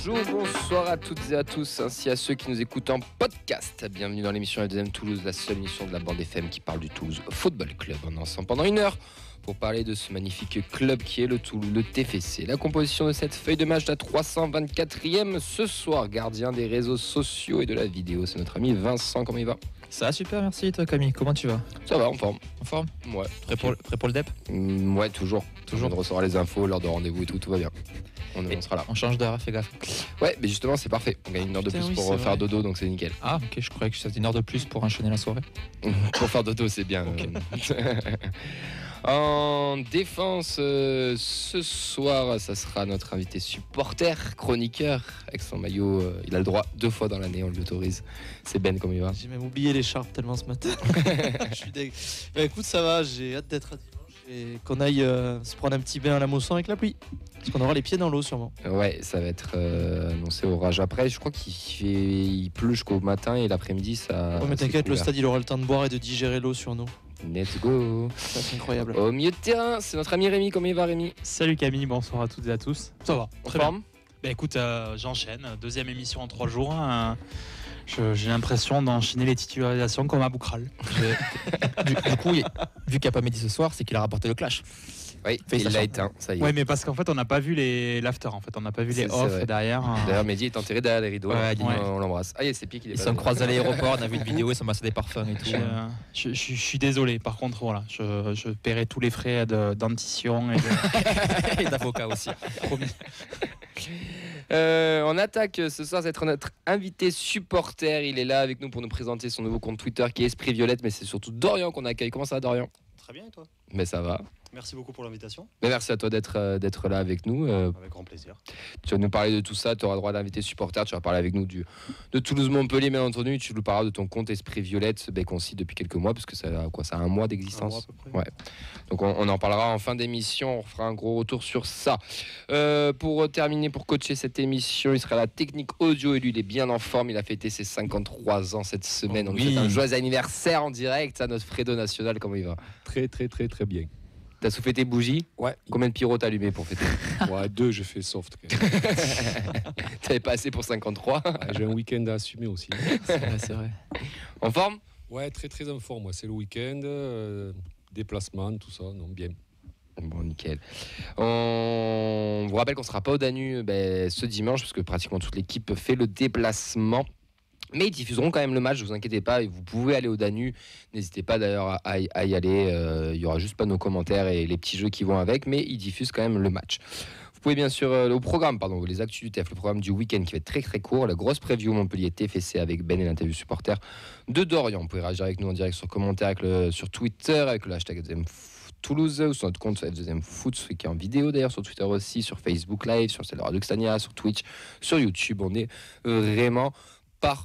Bonjour, bonsoir à toutes et à tous, ainsi à ceux qui nous écoutent en podcast. Bienvenue dans l'émission LDM Toulouse, la seule émission de la bande FM qui parle du Toulouse Football Club. On est ensemble pendant une heure pour parler de ce magnifique club qui est le Toulouse, le TFC. La composition de cette feuille de match, la 324e ce soir, gardien des réseaux sociaux et de la vidéo, c'est notre ami Vincent. Comment il va? Ça va super, merci. Toi Camille, comment tu vas? Ça va, en forme. En forme? Ouais. Prêt pour le DEP? Ouais, toujours. On recevoir les infos, l'heure de rendez-vous et tout va bien. On sera là. On change d'heure, fais gaffe. Ouais, mais justement, c'est parfait. On gagne une heure de plus pour faire dodo, donc c'est nickel. Ah, ok, je croyais que c'était une heure de plus pour enchaîner la soirée. Pour faire dodo, c'est bien. Okay. En défense, ce soir, ça sera notre invité supporter, chroniqueur, avec son maillot. Il a le droit 2 fois dans l'année, on l'autorise. C'est Ben, comment il va? J'ai même oublié l'écharpe tellement ce matin. Je suis deg. Bah, écoute, ça va, j'ai hâte d'être à dimanche et qu'on aille se prendre un petit bain à la Mosson avec la pluie. Parce qu'on aura les pieds dans l'eau sûrement. Ouais, ça va être annoncé orage. Après, je crois il pleut jusqu'au matin et l'après-midi, ça. Ouais, mais t'inquiète, le stade il aura le temps de boire et de digérer l'eau sur nous. Let's go. Ça, c'est incroyable. Au milieu de terrain, c'est notre ami Rémi. Comment il va, Rémi? Salut Camille, bonsoir à toutes et à tous. Ça va, très bien. Bah écoute, j'enchaîne. Deuxième émission en 3 jours. J'ai l'impression d'enchaîner les titularisations comme à Boukral. Du coup, vu qu'il n'y a pas Mehdi ce soir, c'est qu'il a rapporté le clash. Oui, il l'a éteint, ça y est. Ouais, mais parce qu'en fait, on n'a pas vu l'after. En fait, on n'a pas vu les off derrière. D'ailleurs, Mehdi est enterré derrière les rideaux. Ouais, on l'embrasse. Ah, il y a ses pieds qui Ils sont croisés à l'aéroport, on a vu une vidéo, ils sont passés des parfums et tout. Je suis désolé. Par contre, voilà, je paierai tous les frais de dentition et d'avocat aussi. Promis. On attaque ce soir, c'est notre invité supporter. Il est là avec nous pour nous présenter son nouveau compte Twitter qui est Esprit Violette, mais c'est surtout Dorian qu'on accueille. Comment ça va, Dorian? Très bien, et toi? Mais ça va. Merci beaucoup pour l'invitation. Mais merci à toi d'être là avec nous. Avec grand plaisir. Tu vas nous parler de tout ça, tu auras droit d'inviter supporter, tu vas parler avec nous de Toulouse-Montpellier, bien entendu. Tu nous parleras de ton compte Esprit Violette, qu'on cite depuis quelques mois, parce que ça a un mois d'existence. Un mois à peu près. Ouais. Donc on en parlera en fin d'émission, on fera un gros retour sur ça. Pour terminer, pour coacher cette émission, il sera la technique audio et lui, il est bien en forme. Il a fêté ses 53 ans cette semaine. Oui. On lui souhaite un joyeux anniversaire en direct à notre Fredo National. Comment il va? Très bien. T'as soufflé tes bougies? Ouais. Combien de pyros t'as allumé pour fêter? Ouais, 2, je fais soft. T'avais pas assez pour 53? Ouais, j'ai un week-end à assumer aussi. C'est vrai. En forme? Ouais, très en forme. C'est le week-end, déplacement, tout ça, non, bien. Bon, nickel. On vous rappelle qu'on ne sera pas au Danube ce dimanche, parce que pratiquement toute l'équipe fait le déplacement. Mais ils diffuseront quand même le match, ne vous inquiétez pas, et vous pouvez aller au Danube. N'hésitez pas d'ailleurs à y aller. Il n'y aura juste pas nos commentaires et les petits jeux qui vont avec, mais ils diffusent quand même le match. Vous pouvez bien sûr, au programme, les actus du TF, le programme du week-end qui va être très très court, la grosse preview Montpellier TFC avec Ben et l'interview supporter de Dorian. Vous pouvez réagir avec nous en direct sur commentaire, sur Twitter, avec le hashtag Toulouse, ou sur notre compte F2M Foot, qui est en vidéo d'ailleurs sur Twitter aussi, sur Facebook Live, sur celle de Radio Xtania, sur Twitch, sur YouTube. On est vraiment partout.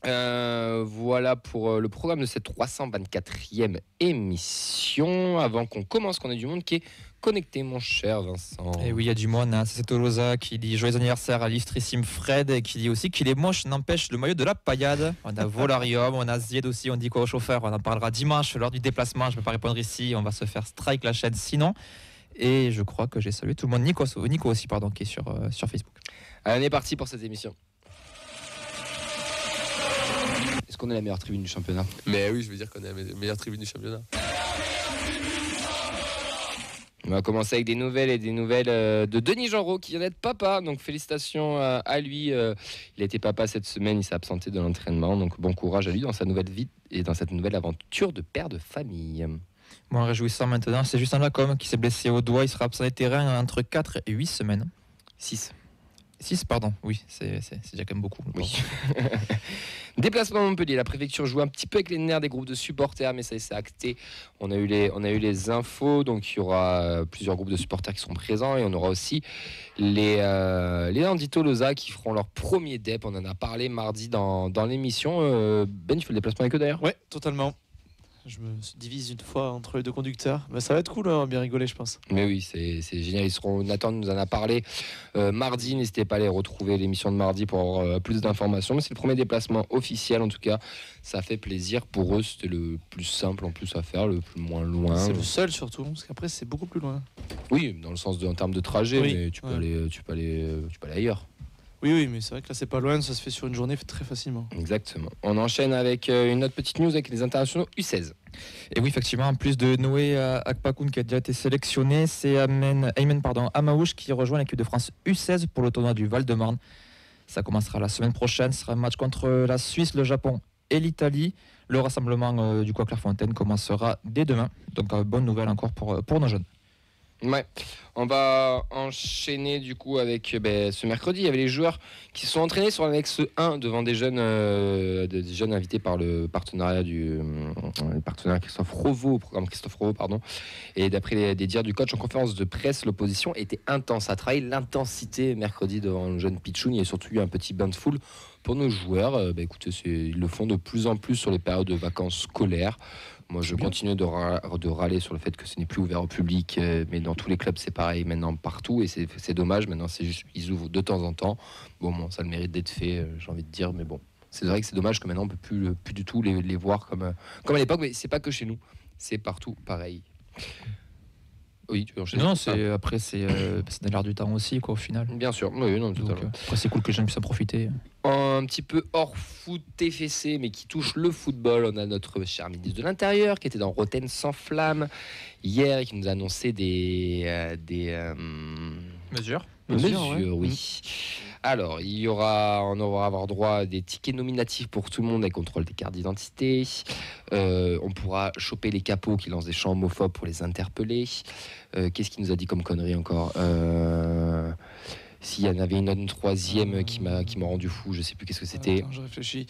Voilà pour le programme de cette 324e émission. Avant qu'on commence, qu'on ait du monde qui est connecté, mon cher Vincent. Et oui, il y a du monde. C'est Tolosa qui dit joyeux anniversaire à l'illustrissime Fred et qui dit aussi qu'il est moche, n'empêche le maillot de la paillade. On a Volarium, on a Zied aussi. On dit quoi au chauffeur? On en parlera dimanche lors du déplacement. Je ne peux pas répondre ici. On va se faire strike la chaîne sinon. Et je crois que j'ai salué tout le monde. Nico aussi, qui est sur Facebook. Allez, on est parti pour cette émission. Est-ce qu'on est la meilleure tribune du championnat? Mais oui, je veux dire qu'on est la meilleure tribune du championnat. On va commencer avec des nouvelles de Denis Genreau qui vient d'être papa. Donc félicitations à lui. Il a été papa cette semaine, il s'est absenté de l'entraînement. Donc bon courage à lui dans sa nouvelle vie et dans cette nouvelle aventure de père de famille. Bon, réjouissant maintenant, c'est Justin Lacombe qui s'est blessé au doigt. Il sera absent des terrains entre 4 et 8 semaines. 6, pardon. Oui, c'est déjà quand même beaucoup. Oui. Déplacement à Montpellier, la préfecture joue un petit peu avec les nerfs des groupes de supporters, mais ça c'est acté. On a eu les infos, donc il y aura plusieurs groupes de supporters qui seront présents et on aura aussi les Andy Tolosa qui feront leur premier DEP. On en a parlé mardi dans l'émission. Ben, tu fais le déplacement avec eux d'ailleurs? Ouais, totalement. Je me divise une fois entre les deux conducteurs. Bah, ça va être cool, on va bien rigoler, je pense. Mais oui, c'est génial. Nathan nous en a parlé mardi. N'hésitez pas à aller retrouver l'émission de mardi pour avoir plus d'informations. Mais c'est le premier déplacement officiel, en tout cas. Ça fait plaisir pour eux. C'était le plus simple en plus à faire, le plus moins loin. C'est le seul surtout, parce qu'après c'est beaucoup plus loin. Oui, dans le sens en termes de trajet, Oui. mais tu peux aller ailleurs. Oui, mais c'est vrai que là, c'est pas loin, ça se fait sur une journée très facilement. Exactement. On enchaîne avec une autre petite news avec les internationaux U16. Et oui, effectivement, en plus de Noé Akpakoun qui a déjà été sélectionné, c'est Aymen Amaouche qui rejoint l'équipe de France U16 pour le tournoi du Val-de-Marne. Ça commencera la semaine prochaine. Ce sera un match contre la Suisse, le Japon et l'Italie. Le rassemblement du Clairefontaine commencera dès demain. Donc, bonne nouvelle encore pour nos jeunes. Ouais, on va enchaîner du coup avec ce mercredi. Il y avait les joueurs qui se sont entraînés sur l'annexe 1 devant des jeunes invités par le partenariat Christophe Rovo, au programme Christophe Rovo, pardon. Et d'après des dires du coach en conférence de presse, l'opposition était intense. À travailler l'intensité mercredi devant le jeune Pichoun. Il y a surtout eu un petit bain de foule pour nos joueurs. Écoutez, ils le font de plus en plus sur les périodes de vacances scolaires. Moi, je continue de râler sur le fait que ce n'est plus ouvert au public, mais dans tous les clubs, c'est pareil maintenant partout, et c'est dommage. Maintenant, c'est juste ils ouvrent de temps en temps. Bon, ça a le mérite d'être fait, j'ai envie de dire, mais bon, c'est vrai que c'est dommage que maintenant on peut plus du tout les voir comme à l'époque, mais c'est pas que chez nous, c'est partout pareil. Oui, tu veux enchaîner ? Non, après, c'est dans l'air du temps aussi, quoi, au final. Bien sûr, oui, non, Donc, totalement. après, c'est cool que les jeunes puissent en profiter. Un petit peu hors foot TFC, mais qui touche le football, on a notre cher ministre de l'Intérieur qui était dans Rotten sans flamme hier et qui nous a annoncé des Mesures. mesures, oui. Alors, on va avoir droit à des tickets nominatifs pour tout le monde avec contrôle des cartes d'identité. On pourra choper les capots qui lancent des chants homophobes pour les interpeller. Qu'est-ce qu'il nous a dit comme connerie encore S'il y en avait une troisième qui m'a rendu fou, je sais plus qu'est-ce que c'était. Attends, je réfléchis.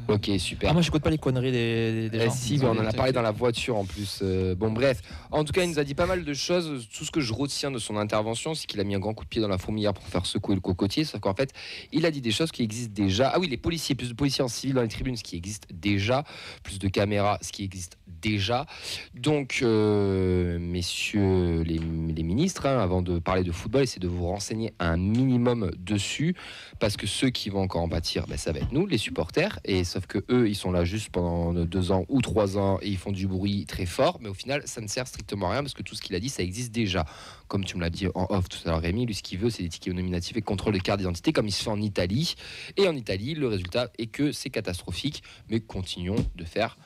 Ok, super. Ah, moi, j'écoute pas les conneries des gens. Si, mais on en a parlé dans la voiture en plus. Bon, bref. En tout cas, il nous a dit pas mal de choses. Tout ce que je retiens de son intervention, c'est qu'il a mis un grand coup de pied dans la fourmilière pour faire secouer le cocotier. Sauf qu'en fait, il a dit des choses qui existent déjà. Ah oui, les policiers, plus de policiers en civil dans les tribunes, ce qui existe déjà. Plus de caméras, ce qui existe déjà. Donc, messieurs les ministres, avant de parler de football, essayez de vous renseigner un minimum dessus. Parce que ceux qui vont encore en pâtir, ça va être nous, les supporters. Et sauf que eux, ils sont là juste pendant 2 ans ou 3 ans et ils font du bruit très fort, mais au final, ça ne sert strictement à rien parce que tout ce qu'il a dit, ça existe déjà. Comme tu me l'as dit en off tout à l'heure, Rémi, lui, ce qu'il veut, c'est des tickets nominatifs et contrôle de carte d'identité, comme il se fait en Italie. Et en Italie, le résultat est que c'est catastrophique, mais continuons de faire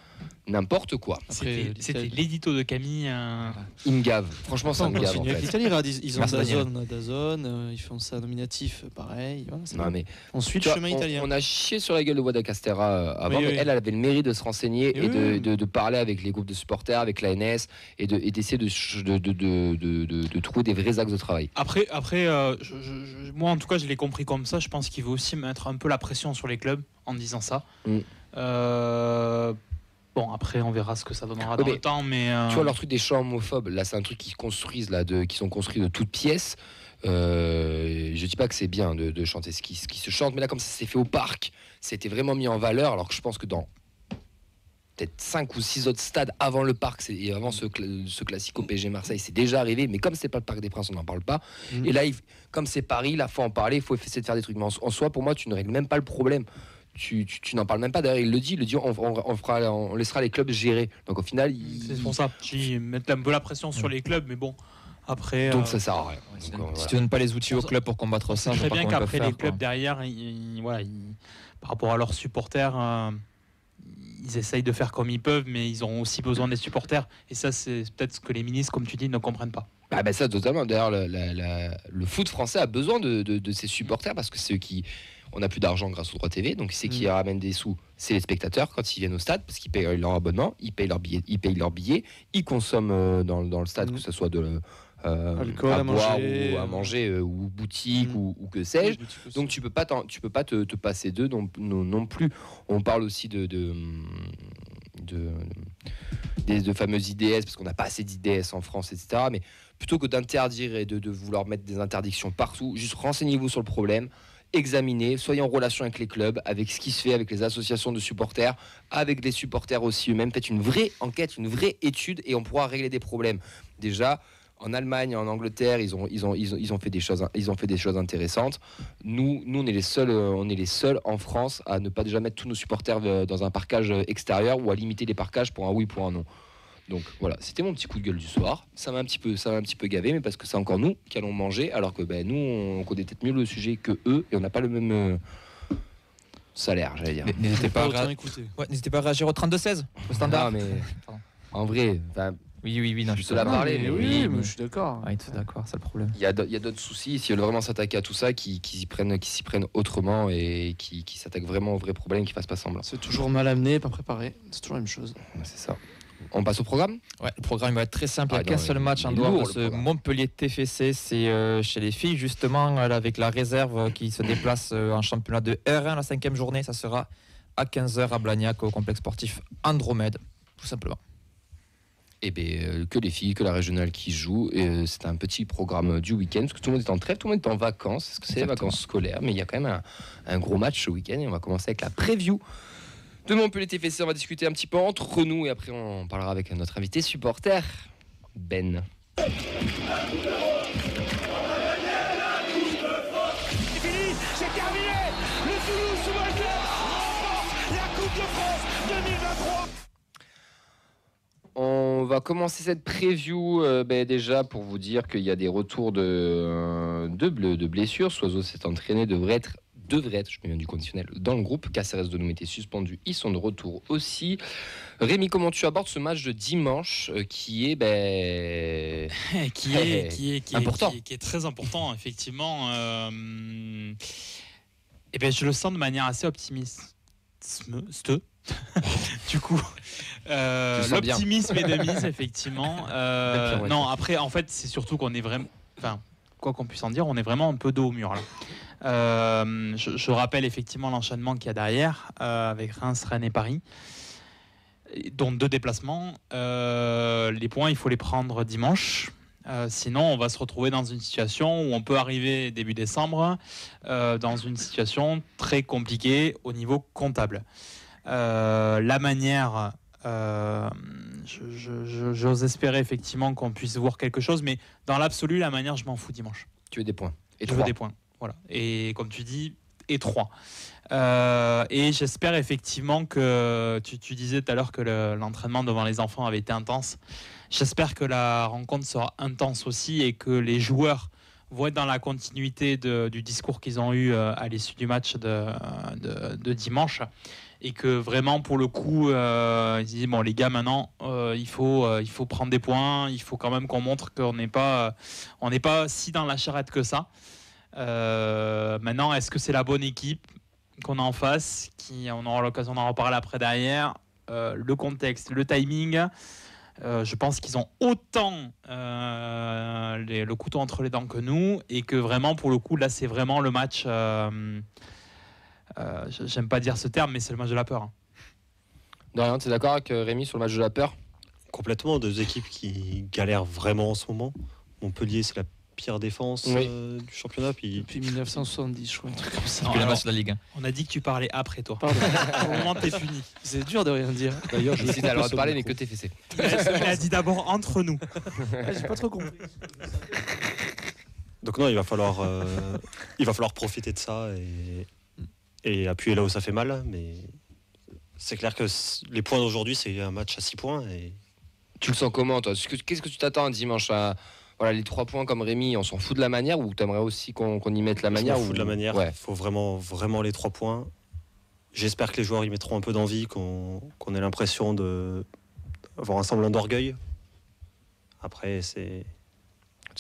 n'importe quoi. C'était l'édito de Camille. Il me gave. Franchement, ça On me gave. continue En avec fait. l'Italie, ils ont Merci, Daniel. Dazone, ils font ça nominatif, pareil. Voilà, c'est Non, bon. mais On suit tu le vois, chemin italien. on a chié sur la gueule de Wada Castera avant, Oui, mais oui. elle avait le mérite de se renseigner et Oui, de parler avec les groupes de supporters, avec l'ANS et d'essayer de trouver des vrais axes de travail. Après, moi en tout cas, je l'ai compris comme ça. Je pense qu'il veut aussi mettre un peu la pression sur les clubs en disant ça. Bon, après, on verra ce que ça donnera dans le temps, mais Tu vois, leur truc des chants homophobes, là, c'est un truc qu'ils construisent, qui sont construits de toutes pièces. Je dis pas que c'est bien de chanter ce qui se chante, mais là, comme ça s'est fait au parc, c'était vraiment mis en valeur, alors que je pense que dans peut-être 5 ou 6 autres stades avant le parc, et avant ce classique au PSG Marseille, c'est déjà arrivé, mais comme c'est pas le Parc des Princes, on n'en parle pas. Et là, comme c'est Paris, là, faut en parler, il faut essayer de faire des trucs. Mais en soi, pour moi, tu ne règles même pas le problème. Tu n'en parles même pas. D'ailleurs, il le dit, on laissera les clubs gérer. Donc au final, c'est pour ça. Ils mettent un peu la pression sur les clubs, mais bon, après. Donc ça sert à rien. Si Donc, tu donnes pas les outils au club pour combattre ça, c'est je très sais pas bien comment ils qu'après peuvent les faire, clubs quoi. derrière, par rapport à leurs supporters, ils essayent de faire comme ils peuvent, mais ils ont aussi besoin des supporters. Et ça, c'est peut-être ce que les ministres, comme tu dis, ne comprennent pas. Ça, totalement. D'ailleurs, le foot français a besoin de ses supporters parce que c'est eux qui. On n'a plus d'argent grâce aux droits TV, donc c'est qui ramène des sous, c'est les spectateurs quand ils viennent au stade parce qu'ils payent leur abonnement, ils payent leur billet, ils consomment dans le stade, que ce soit de Alcool, à à boire manger, ou à manger ou boutique ou que sais-je. Donc tu peux pas te passer d'eux non plus. On parle aussi de fameuses IDS parce qu'on n'a pas assez d'IDS en France, etc. Mais plutôt que d'interdire et de vouloir mettre des interdictions partout, juste renseignez-vous sur le problème. Examinez, soyez en relation avec les clubs, avec ce qui se fait, avec les associations de supporters, avec les supporters aussi eux-mêmes. Faites une vraie enquête, une vraie étude et on pourra régler des problèmes. Déjà, en Allemagne, en Angleterre, ils ont fait des choses intéressantes. Nous, on est les seuls en France à ne pas déjà mettre tous nos supporters dans un parcage extérieur ou à limiter les parcages pour un oui, pour un non. Donc voilà, c'était mon petit coup de gueule du soir. Ça m'a un petit peu gavé, mais parce que c'est encore nous qui allons manger, alors que nous, on connaît peut-être mieux le sujet que eux, et on n'a pas le même salaire, j'allais dire. N'hésitez pas, autant écouter. n'hésitez pas à réagir au 32-16, au standard. Non, mais Pardon. en vrai, Oui, non, je te la Non, parler, mais mais oui, mais je suis d'accord. Oui, tout d'accord, c'est le problème. il y a d'autres soucis. S'ils veulent vraiment s'attaquer à tout ça, qui s'y prennent autrement et qui s'attaquent vraiment aux vrais problèmes, qui fassent pas semblant. C'est toujours mal amené, pas préparé. C'est toujours la même chose. C'est ça. On passe au programme. Ouais, le programme va être très simple. Il n'y a qu'un seul match en il est dehors lourd, de le ce programme. Montpellier TFC. C'est chez les filles, justement, là, avec la réserve qui se déplace en championnat de R1 la 5e journée. Ça sera à 15h à Blagnac au complexe sportif Andromède, tout simplement. Et bien, que les filles, que la régionale qui joue. C'est un petit programme du week-end, parce que tout le monde est en trêve, tout le monde est en vacances. Parce que c'est les Exactement. vacances scolaires, mais il y a quand même un gros match ce week-end. Et on va commencer avec la preview de Montpellier TFC. On va discuter un petit peu entre nous et après on parlera avec notre invité supporter, Ben. C'est terminé. Le Toulouse Football Club remporte la Coupe de France 2023. On va commencer cette preview déjà pour vous dire qu'il y a des retours de blessures. Soiseau s'est entraîné, devrait être, je mets bien du conditionnel, dans le groupe. Caceres de nous était suspendu, ils sont de retour aussi. Rémi, comment tu abordes ce match de dimanche qui est qui est important. qui est très important, effectivement. Et ben, je le sens de manière assez optimiste. Du coup, Tu le sens bien. l'optimisme est de mise, effectivement. Belle pirouette. Non, après, en fait, c'est surtout qu'on est vraiment, enfin, quoi qu'on puisse en dire, on est vraiment un peu dos au mur là. Je rappelle effectivement l'enchaînement qu'il y a derrière avec Reims, Rennes et Paris, dont 2 déplacements. Les points, il faut les prendre dimanche. Sinon, on va se retrouver dans une situation où on peut arriver début décembre dans une situation très compliquée au niveau comptable. La manière, j'ose espérer effectivement qu'on puisse voir quelque chose, mais dans l'absolu, la manière, je m'en fous dimanche. Tu veux des points. Et Je veux des points. Voilà. Et comme tu dis, et 3. Et j'espère effectivement que tu disais tout à l'heure que l'entraînement devant les enfants avait été intense. J'espère que la rencontre sera intense aussi et que les joueurs vont être dans la continuité du discours qu'ils ont eu à l'issue du match de dimanche. Et que vraiment, pour le coup, ils disent bon, les gars, maintenant, il faut prendre des points. Il faut quand même qu'on montre qu'on n'est pas si dans la charrette que ça. Maintenant, est-ce que c'est la bonne équipe qu'on a en face, on aura l'occasion d'en reparler après derrière, le contexte, le timing. Je pense qu'ils ont autant le couteau entre les dents que nous et que vraiment, pour le coup, là, c'est vraiment le match. J'aime pas dire ce terme, mais c'est le match de la peur. Dorian, tu es d'accord avec Rémi sur le match de la peur? Complètement, 2 équipes qui galèrent vraiment en ce moment. Montpellier, c'est la pire défense Oui. du championnat. Puis Depuis 1970, je crois, un truc comme ça. Non, Puis la alors, match de la Ligue 1. on a dit que tu parlais après, toi. Pardon. Au moment, t'es puni. C'est dur de rien dire. d'ailleurs, je Ici, t'as le droit de parler, mais que TFC. Il a dit d'abord entre nous. Ah, j'ai pas trop compris. Donc non, il va falloir profiter de ça et appuyer là où ça fait mal. Mais c'est clair que les points d'aujourd'hui, c'est un match à 6 points. Et Tu le sens comment, toi? Qu'est-ce que tu t'attends un dimanche voilà, les 3 points comme Rémi, on s'en fout de la manière ou t'aimerais aussi qu'on y mette la manière? je m'en fous de la manière. Ouais. Il faut vraiment les 3 points. J'espère que les joueurs y mettront un peu d'envie, qu'on ait l'impression d'avoir un semblant d'orgueil. Après,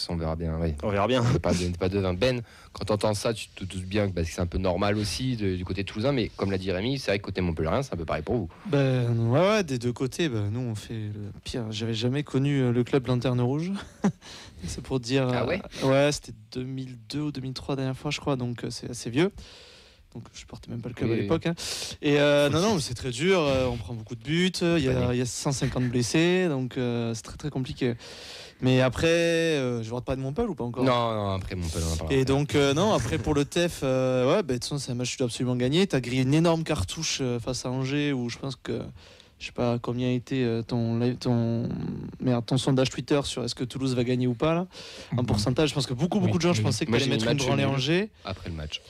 On verra bien, oui. on verra bien. C'est pas de Ben, quand tu entends ça, tu te doutes bien que c'est un peu normal aussi du côté toulousain, mais comme l'a dit Rémi, c'est vrai que côté Montpellier, c'est un peu pareil pour vous. Ben ouais, des deux côtés, nous on fait le pire. J'avais jamais connu le club Lanterne Rouge. C'est pour dire. Ah ouais ouais, c'était 2002 ou 2003 la dernière fois, je crois, donc c'est assez vieux. Donc je portais même pas le club Oui, à oui. l'époque. Hein. Et non, c'est très dur. On prend beaucoup de buts. Il y a 150 blessés, donc c'est très très compliqué. Mais après, je ne pas de Montpellier ou pas encore? Non, après Montpellier, on en parlera. Et donc, non, après pour le TEF, ouais, de toute façon, c'est un match que tu dois absolument gagner. Tu as grillé une énorme cartouche face à Angers où je pense que, je sais pas combien a été ton sondage Twitter sur est-ce que Toulouse va gagner ou pas, là. En pourcentage, je pense que beaucoup de gens, je pensais que Moi, tu allais j'ai mis mettre une match branlée nul. Angers. Après le match.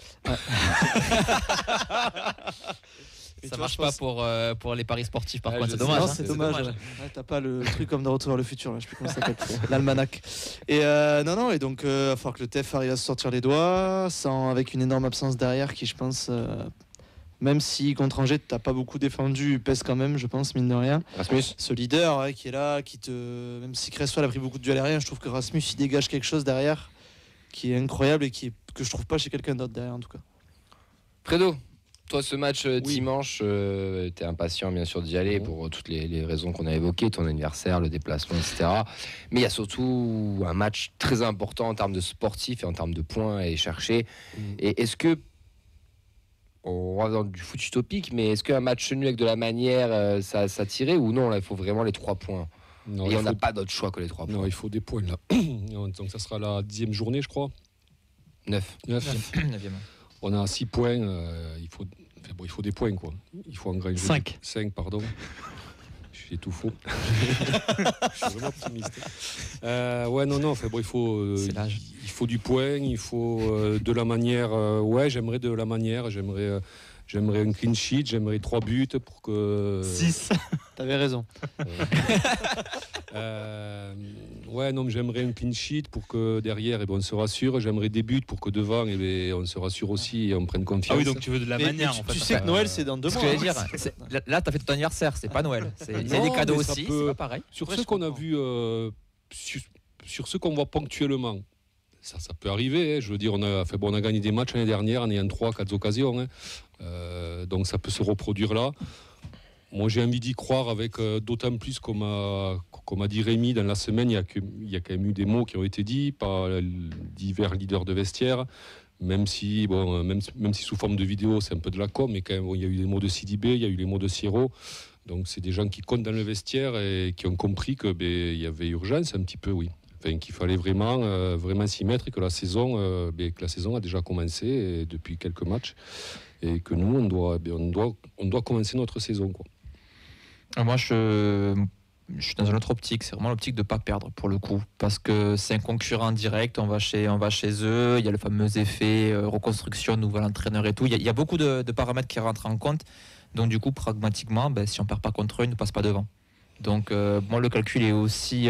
Et Ça tu vois, marche je pas pense- pour les paris sportifs par Ouais, contre, je c'est sais. dommage. Non, hein. c'est C'est dommage. dommage. Ouais, t'as pas le truc comme de Retour vers le futur, là, je sais plus comment ça s'appelle. L'almanach. Et non, et donc, il va falloir que le TEF arrive à se sortir les doigts, avec une énorme absence derrière qui, je pense, même si contre Angers, t'as pas beaucoup défendu, pèse quand même, je pense, mine de rien. Rasmus. Ce leader ouais, qui est là, même si Cresswell a pris beaucoup de duels aériens, je trouve que Rasmus, il dégage quelque chose derrière qui est incroyable et que je trouve pas chez quelqu'un d'autre derrière, en tout cas. Fredo, toi, ce match dimanche, t'es impatient bien sûr d'y aller pour toutes les raisons qu'on a évoquées, ton anniversaire, le déplacement, etc. Mais il y a surtout un match très important en termes de sportif et en termes de points à aller chercher. Et est-ce que, on va dans du foot utopique, mais est-ce qu'un match nul avec de la manière, ça tirait ou non? Là, il faut vraiment les 3 points. Non, Et il on n'a faut- pas d'autre choix que les 3 points. non, il faut des points là. Donc ça sera la 10e journée, je crois. 9. 9. 9e. On a 6 points. Il faut des points, quoi. Il faut engranger. 5. 5, pardon. J'ai tout faux. Je suis vraiment optimiste. Ouais, non. C'est l'âge. Il faut du point, il faut de la manière. Ouais, j'aimerais de la manière. J'aimerais un clean sheet, j'aimerais 3 buts pour que. 6. T'avais raison. Ouais, non, mais j'aimerais un clean sheet pour que derrière, on se rassure. J'aimerais des buts pour que devant, on se rassure aussi et on prenne confiance. Ah oui, donc tu veux de la Mais manière tu, en fait. tu sais que Noël, c'est dans 2 Ce mois. que j'allais hein. dire, là t'as fait ton anniversaire, c'est pas Noël. C'est Non, des cadeaux mais ça aussi, peut- c'est pas pareil. Sur Ouais, ceux je qu'on a comprends. vus, sur ceux qu'on voit ponctuellement, ça peut arriver. Hein. Je veux dire, on a gagné des matchs l'année dernière en ayant 3-4 occasions. Hein. Donc ça peut se reproduire là. Moi, j'ai envie d'y croire avec d'autant plus comme a dit Rémi dans la semaine, il y a quand même eu des mots qui ont été dits par divers leaders de vestiaire. Même si sous forme de vidéo, c'est un peu de la com, mais quand même, il y a eu les mots de Sidibé, il y a eu les mots de Siro. Donc, c'est des gens qui comptent dans le vestiaire et qui ont compris que il y avait urgence un petit peu, oui. Enfin, qu'il fallait vraiment s'y mettre et que la saison a déjà commencé et depuis quelques matchs et que nous, on doit commencer notre saison, quoi. Moi, je suis dans une autre optique, c'est vraiment l'optique de ne pas perdre pour le coup, parce que c'est un concurrent direct, on va chez eux, il y a le fameux effet reconstruction, nouvel entraîneur et tout, il y a beaucoup de paramètres qui rentrent en compte, donc du coup, pragmatiquement, si on ne perd pas contre eux, ils ne passent pas devant. Donc moi, le calcul est aussi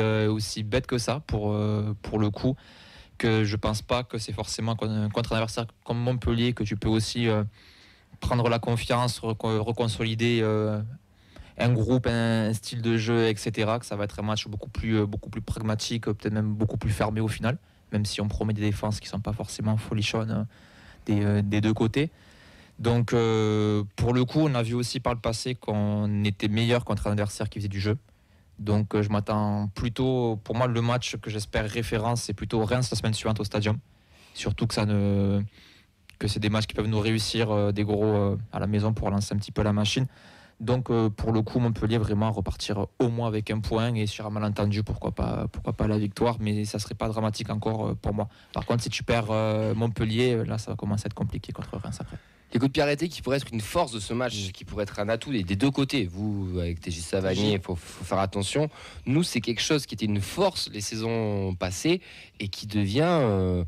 bête que ça, pour le coup, que je ne pense pas que c'est forcément contre un adversaire comme Montpellier que tu peux aussi prendre la confiance, reconsolider un groupe, un style de jeu, etc. Que ça va être un match beaucoup plus pragmatique, peut-être même beaucoup plus fermé au final, même si on promet des défenses qui ne sont pas forcément folichonnes des deux côtés. Donc pour le coup, on a vu aussi par le passé qu'on était meilleur contre un adversaire qui faisait du jeu. Donc je m'attends plutôt, pour moi le match que j'espère référence, c'est plutôt Reims la semaine suivante au Stadium. Surtout que c'est des matchs qui peuvent nous réussir des gros à la maison pour lancer un petit peu la machine. Donc pour le coup, Montpellier vraiment repartir au moins avec un point et sur un malentendu, pourquoi pas la victoire, mais ça serait pas dramatique encore pour moi. Par contre, si tu perds Montpellier, là ça va commencer à être compliqué contre Reims après. Les coups de pied arrêtés qui pourraient être une force de ce match, qui pourrait être un atout des deux côtés. Vous, avec TJ Savanier, il faut faire attention. Nous, c'est quelque chose qui était une force les saisons passées et qui devient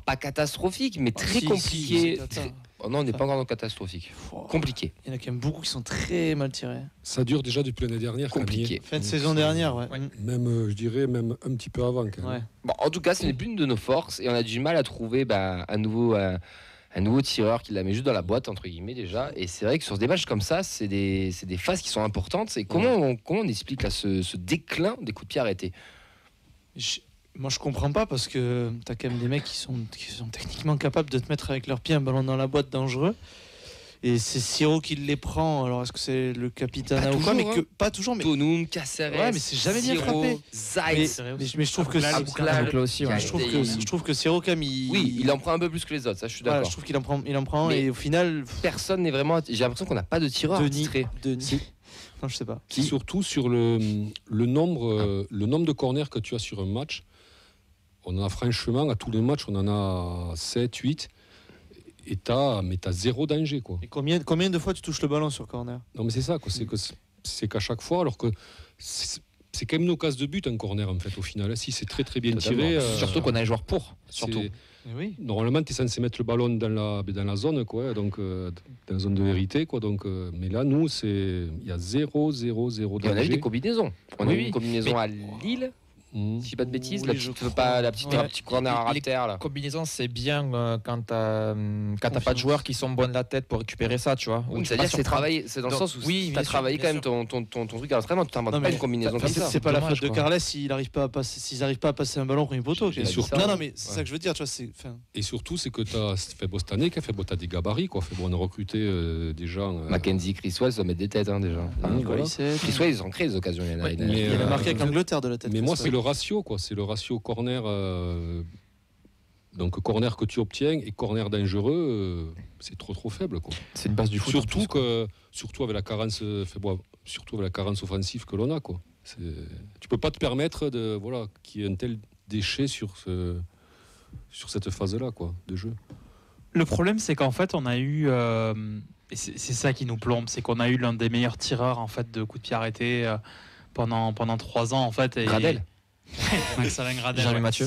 pas catastrophique, mais très compliqué. Oh non, on n'est pas encore dans catastrophique. Compliqué. Il y en a quand même beaucoup qui sont très mal tirés. Ça dure déjà depuis l'année dernière. Compliqué. Fin de saison dernière, ouais. Même, je dirais, même un petit peu avant. Quand même. Ouais. Bon, en tout cas, ce n'est plus une de nos forces et on a du mal à trouver un nouveau tireur qui la met juste dans la boîte, entre guillemets, déjà. Et c'est vrai que sur des matchs comme ça, c'est des phases qui sont importantes. C'est comment on explique là, ce déclin des coups de pied arrêtés? Moi, je comprends pas parce que t'as quand même des mecs qui sont techniquement capables de te mettre avec leurs pieds un ballon dans la boîte dangereux. Et c'est Siro qui les prend. Alors, est-ce que c'est le capitana ou quoi? Mais pas toujours. Mais Tonum, Caceres, ouais, mais c'est jamais bien frappé. Zaït. Mais je trouve que Abouklal, là aussi, ouais. je trouve que Siro quand même, il en prend un peu plus que les autres. Ça, je suis d'accord. Voilà, je trouve qu'il en prend Mais et au final, personne n'est vraiment. J'ai l'impression qu'on n'a pas de tireur attitré. Denis. Non, je sais pas. C'est surtout sur le nombre de corners que tu as sur un match. On en a franchement, à tous les matchs, on en a 7, 8. Et t'as 0 danger, quoi. Et combien de fois tu touches le ballon sur corner? Non, mais c'est ça, quoi. C'est qu'à chaque fois, alors que c'est quand même une occasion de but, un corner, en fait, au final. Si c'est très très bien Totalement. tiré. Surtout qu'on a un joueur pour. Surtout. Oui. Normalement, tu es censé mettre le ballon dans la zone, quoi, donc, dans la zone de vérité. Quoi, donc, mais là, nous, il y a 0-0-0 Et on a eu danger. des combinaisons. On a Oui, eu oui. une combinaison Mais- à Lille. Mmh. Si je dis pas de bêtises, Oui, la je petite, crois. un Ouais. petit corner à Les- terre là. Combinaison, c'est bien quand t'as pas de Confiance. joueurs qui sont bons de la tête pour récupérer ça, tu vois. Ou Oui, tu c'est-à-dire vas que c'est surprendre. travaillé, c'est dans le Donc, sens où oui, tu bien as sûr, travaillé bien quand même ton truc à l'entraînement, tu t'inventes Non, pas mais une combinaison comme ça. C'est pas la dommage, faute de quoi. Carles s'ils n'arrivent pas à passer un ballon au premier poteau. Et surtout- Non, mais c'est ça que je veux dire. Tu vois, Et surtout, c'est que tu as fait beau cette année, tu as des gabarits. Quoi. Fait, bon, on a recruté des gens. Mackenzie, Chriswell, ça met des têtes déjà. Voilà. Chriswell, ils ont créé des occasions. Il y en a- Ouais, il y en a- mais, Il a marqué avec euh, l'Angleterre de la tête. Mais moi, ça. c'est le ratio, quoi. C'est le ratio corner. Donc corner que tu obtiens et corner dangereux, c'est trop faible, quoi. C'est une base du foot. en plus, quoi. Surtout avec la carence, surtout avec la carence offensive que l'on a, quoi. Tu peux pas te permettre qu'il y ait un tel déchet sur cette phase-là, quoi, de jeu. Le problème, c'est qu'en fait, on a eu, et c'est ça qui nous plombe, c'est qu'on a eu l'un des meilleurs tireurs en fait de coups de pied arrêtés pendant 3 ans en fait. Et Gradel. Max-Alain Gradel. Jérémy ouais. Mathieu.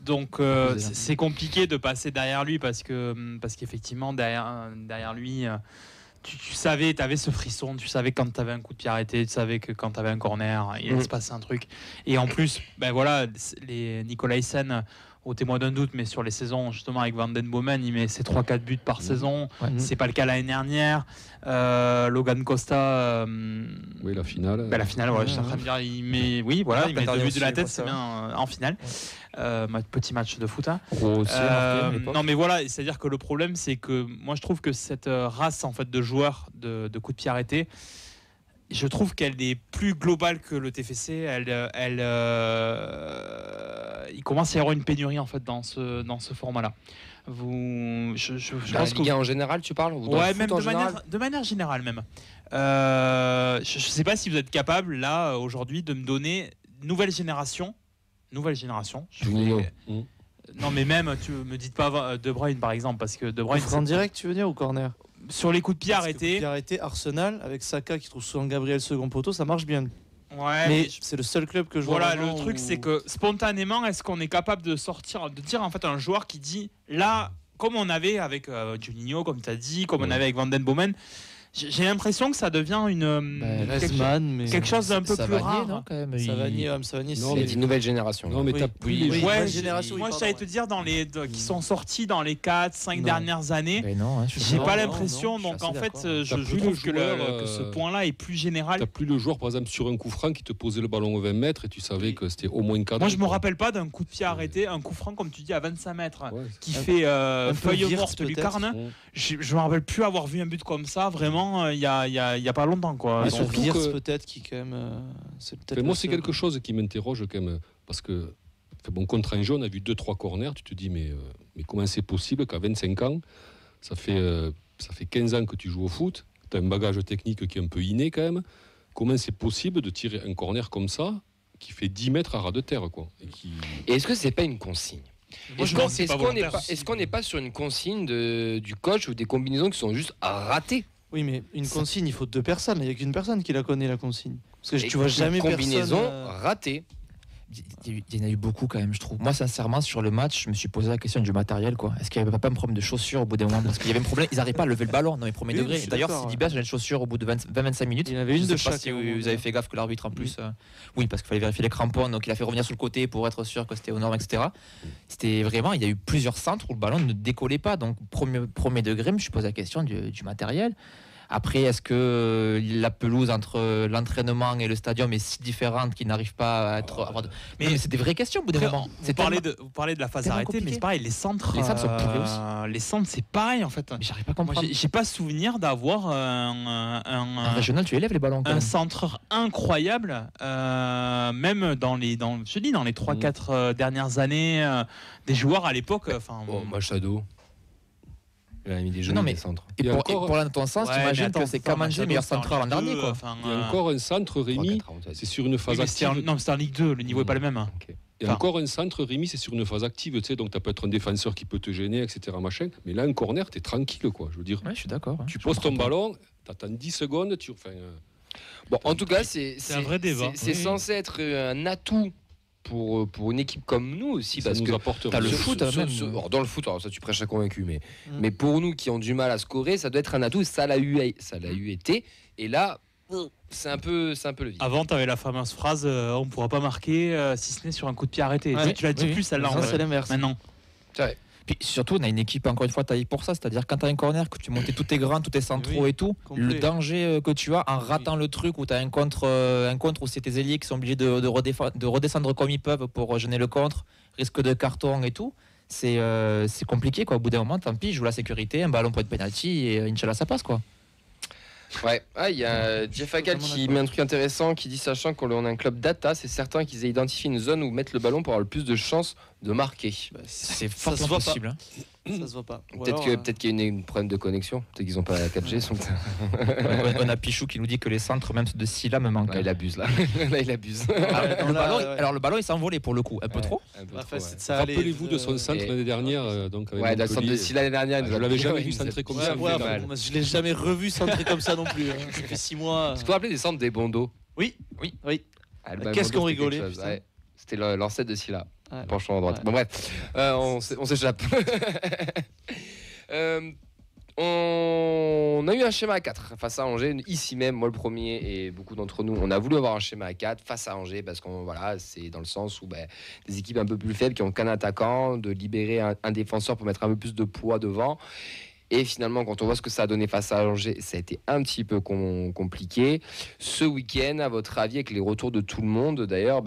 Donc c'est compliqué de passer derrière lui parce qu'effectivement derrière lui tu savais, tu avais ce frisson, tu savais quand tu avais un coup de pied arrêté, tu savais que quand tu avais un corner il allait se passer un truc, et en plus les Nicolaisen, au témoin d'un doute, mais sur les saisons justement avec Van Den Bomen, il met ses 3-4 buts par saison. Ouais. C'est pas le cas l'année dernière. Logan Costa, Oui, la finale. la finale, ouais, je suis en train de dire, il met 2 buts de la tête, c'est bien en finale. Petit match de foot. Hein. Non, mais voilà, c'est-à-dire que le problème, c'est que moi, je trouve que cette race en fait de joueurs de coups de pied arrêtés, je trouve qu'elle est plus globale que le TFC. Il commence à y avoir une pénurie en fait dans ce format-là. Je Dans la pense que Ligue 1 en général, tu parles ou dans le ouais, foot même en de général manière générale même. Je ne sais pas si vous êtes capable là aujourd'hui de me donner nouvelle génération. Juninho. Non, mais même tu me dites pas De Bruyne par exemple, parce que De Bruyne En direct, tu veux dire, ou corner? sur les coups de pied arrêtés. Arrêté Arsenal avec Saka qui trouve souvent Gabriel second poteau, ça marche bien. Ouais, Mais c'est le seul club que je vois. voilà, vraiment le truc où- c'est que spontanément, est-ce qu'on est capable de dire en fait un joueur qui dit là, comme on avait avec Juninho, comme tu as dit, comme on avait avec Van Den Bomen, j'ai l'impression que ça devient Griezmann, mais quelque chose d'un peu plus Savanier, rare. non, quand même. Savanier, Non, C'est mais une nouvelle génération. Non, mais Oui. t'as plus Oui, les oui. joueurs. Ouais, nouvelle génération, moi oui, j'allais pardon, te dire qui sont sortis dans les 4-5 Non. dernières années. Mais non, hein, je suis J'ai Non, pas non, l'impression, non, je donc suis en assez fait, d'accord. je T'as plus trouve le que, joueur, que ce point-là est plus général. T'as plus le joueur, par exemple, sur un coup franc qui te posait le ballon aux 20 mètres et tu savais que c'était au moins 4. Moi, je me rappelle pas d'un coup de pied arrêté, un coup franc, comme tu dis, à 25 mètres, Ouais. qui Un- fait un peu feuille Wirtz, morte peut-être. lucarne. Ouais. Je me rappelle plus avoir vu un but comme ça, vraiment, il y a pas longtemps, quoi. Et Donc, sur surtout Wirtz, que- peut-être qui quand même. C'est peut-être. Mais moi, le c'est seul. quelque chose qui m'interroge quand même. Parce que, contre Angers, on a vu 2-3 corners. Tu te dis, mais comment c'est possible qu'à 25 ans, ça fait 15 ans que tu joues au foot, tu as un bagage technique qui est un peu inné quand même. Comment c'est possible de tirer un corner comme ça, qui fait 10 mètres à ras de terre, quoi, Et est-ce que c'est pas une consigne? Moi, je pense que c'est pas volontaire. Est-ce qu'on n'est pas sur une consigne du coach ou des combinaisons qui sont juste ratées? Oui, mais une consigne, il faut 2 personnes. Il n'y a qu'une personne qui la connaît, la consigne. Parce que Et tu vois jamais une combinaison personne. ratée. Il y en a eu beaucoup quand même, je trouve. Moi, sincèrement, sur le match, je me suis posé la question du matériel, quoi. Est-ce qu'il n'y avait pas un problème de chaussures au bout d'un moment? Parce qu'il y avait un problème, ils n'arrivaient pas à lever le ballon dans les premiers Oui, je degrés. suis D'ailleurs, d'accord, Sidibert, j'ai une chaussure au bout de 20-25 minutes. Il y en avait une Je de sais pas chaque, si à un moment vous avez fait gaffe que l'arbitre en plus. Oui, parce qu'il fallait vérifier les crampons, donc il a fait revenir sur le côté pour être sûr que c'était aux normes, etc. C'était vraiment, il y a eu plusieurs centres où le ballon ne décollait pas. Donc, premier degré, je me suis posé la question du matériel. Après, est-ce que la pelouse entre l'entraînement et le stadium est si différente qu'il n'arrive pas à être. Mais c'est des vraies questions au bout d'un Après, moment. vous parlez de la phase tellement arrêtée, mais compliqué. c'est pareil, les centres. Les centres sont pourris aussi. Les centres, c'est pareil en fait. Mais j'arrive pas à Moi, comprendre. j'ai pas souvenir d'avoir En régional, tu élèves les ballons quand un même. centre incroyable, même dans les 3-4 dernières années, des joueurs à l'époque. Moi, Shadow. Il a mis des jeux Non, mais- des centres. Et Il y a pour, encore- et pour aller dans ton sens, Ouais, t'imagines mais attends, que c'est Kamanje, meilleur centreur l'an dernier, quoi. Il y a encore un centre, Rémi, c'est sur une phase active. Non, c'était en Ligue 2, le niveau est pas le même. Hein. Et encore un centre, Rémi, c'est sur une phase active, tu sais, donc tu peux être un défenseur qui peut te gêner, etc. Machin. Mais là, un corner, tu es tranquille, quoi. Je veux dire, Ouais, je suis d'accord. tu poses ton ballon, tu attends 10 secondes, Bon, en tout cas, c'est un vrai débat. C'est Oui. censé être un atout pour une équipe comme nous aussi, Ça parce nous que apporte t'as le rien. foot, même. alors, dans le foot, alors ça tu prêches à convaincu, mais pour nous qui ont du mal à scorer, ça doit être un atout. Ça l'a eu été, et là, c'est un peu le vide. Avant, tu avais la fameuse phrase on ne pourra pas marquer si ce n'est sur un coup de pied arrêté. Ouais. Tu l'as dit Oui. plus celle-là. en Ça, vrai. c'est l'inverse. Maintenant. Puis surtout, on a une équipe encore une fois taillée pour ça, c'est-à-dire quand tu as un corner, que tu montes tous tes grands, tous tes centraux Oui, et tout, complet. le danger que tu as en ratant le truc où tu as un contre où c'est tes ailiers qui sont obligés de redescendre comme ils peuvent pour gêner le contre, risque de carton et tout, c'est compliqué quoi. Au bout d'un moment, tant pis, je joue la sécurité, un ballon pour être penalty et Inch'Allah ça passe quoi. Ouais, il y a Jeff Agal qui met un truc intéressant qui dit sachant qu'on a un club data, c'est certain qu'ils aient identifié une zone où mettre le ballon pour avoir le plus de chances de marquer. Bah, C'est ça se fortement voit pas. possible. Hein. Ça se voit pas. Ou Peut-être alors, qu'il y a un problème de connexion, peut-être qu'ils n'ont pas la 4G. On a Pichou qui nous dit que les centres même de Silla me manquent. Ouais, il abuse là. Là, il abuse. Alors le ballon il s'est envolé pour le coup, un peu trop. Un peu bah, trop, enfin, ouais. c'est ça, allez, Rappelez-vous de son centre Et- l'année dernière. Donc avec Ouais, dans le centre de Montpellier. Silla l'année dernière, il nous Je a l'avais pris- jamais ouais, vu il nous a centrer pris comme Ouais, ça. ouais, mal. moi, je l'ai jamais revu centrer comme ça non plus. Hein. Ça fait 6 mois. Tu peux rappeler des centres des Bondos? Oui. Ah, Qu'est-ce qu'on Bondo, c'était rigolait, quelque chose, putain. ouais. C'était l'ancêtre de Silla, Ouais. penchant à droite. Ouais. Bon bref, on s'échappe. On a eu un schéma à 4 face à Angers, ici même, moi le premier et beaucoup d'entre nous, on a voulu avoir un schéma à 4 face à Angers parce qu'on voilà, c'est dans le sens où des équipes un peu plus faibles qui ont qu'un attaquant, de libérer un défenseur pour mettre un peu plus de poids devant. Et finalement, quand on voit ce que ça a donné face à Angers, ça a été un petit peu compliqué. Ce week-end, à votre avis, avec les retours de tout le monde, d'ailleurs,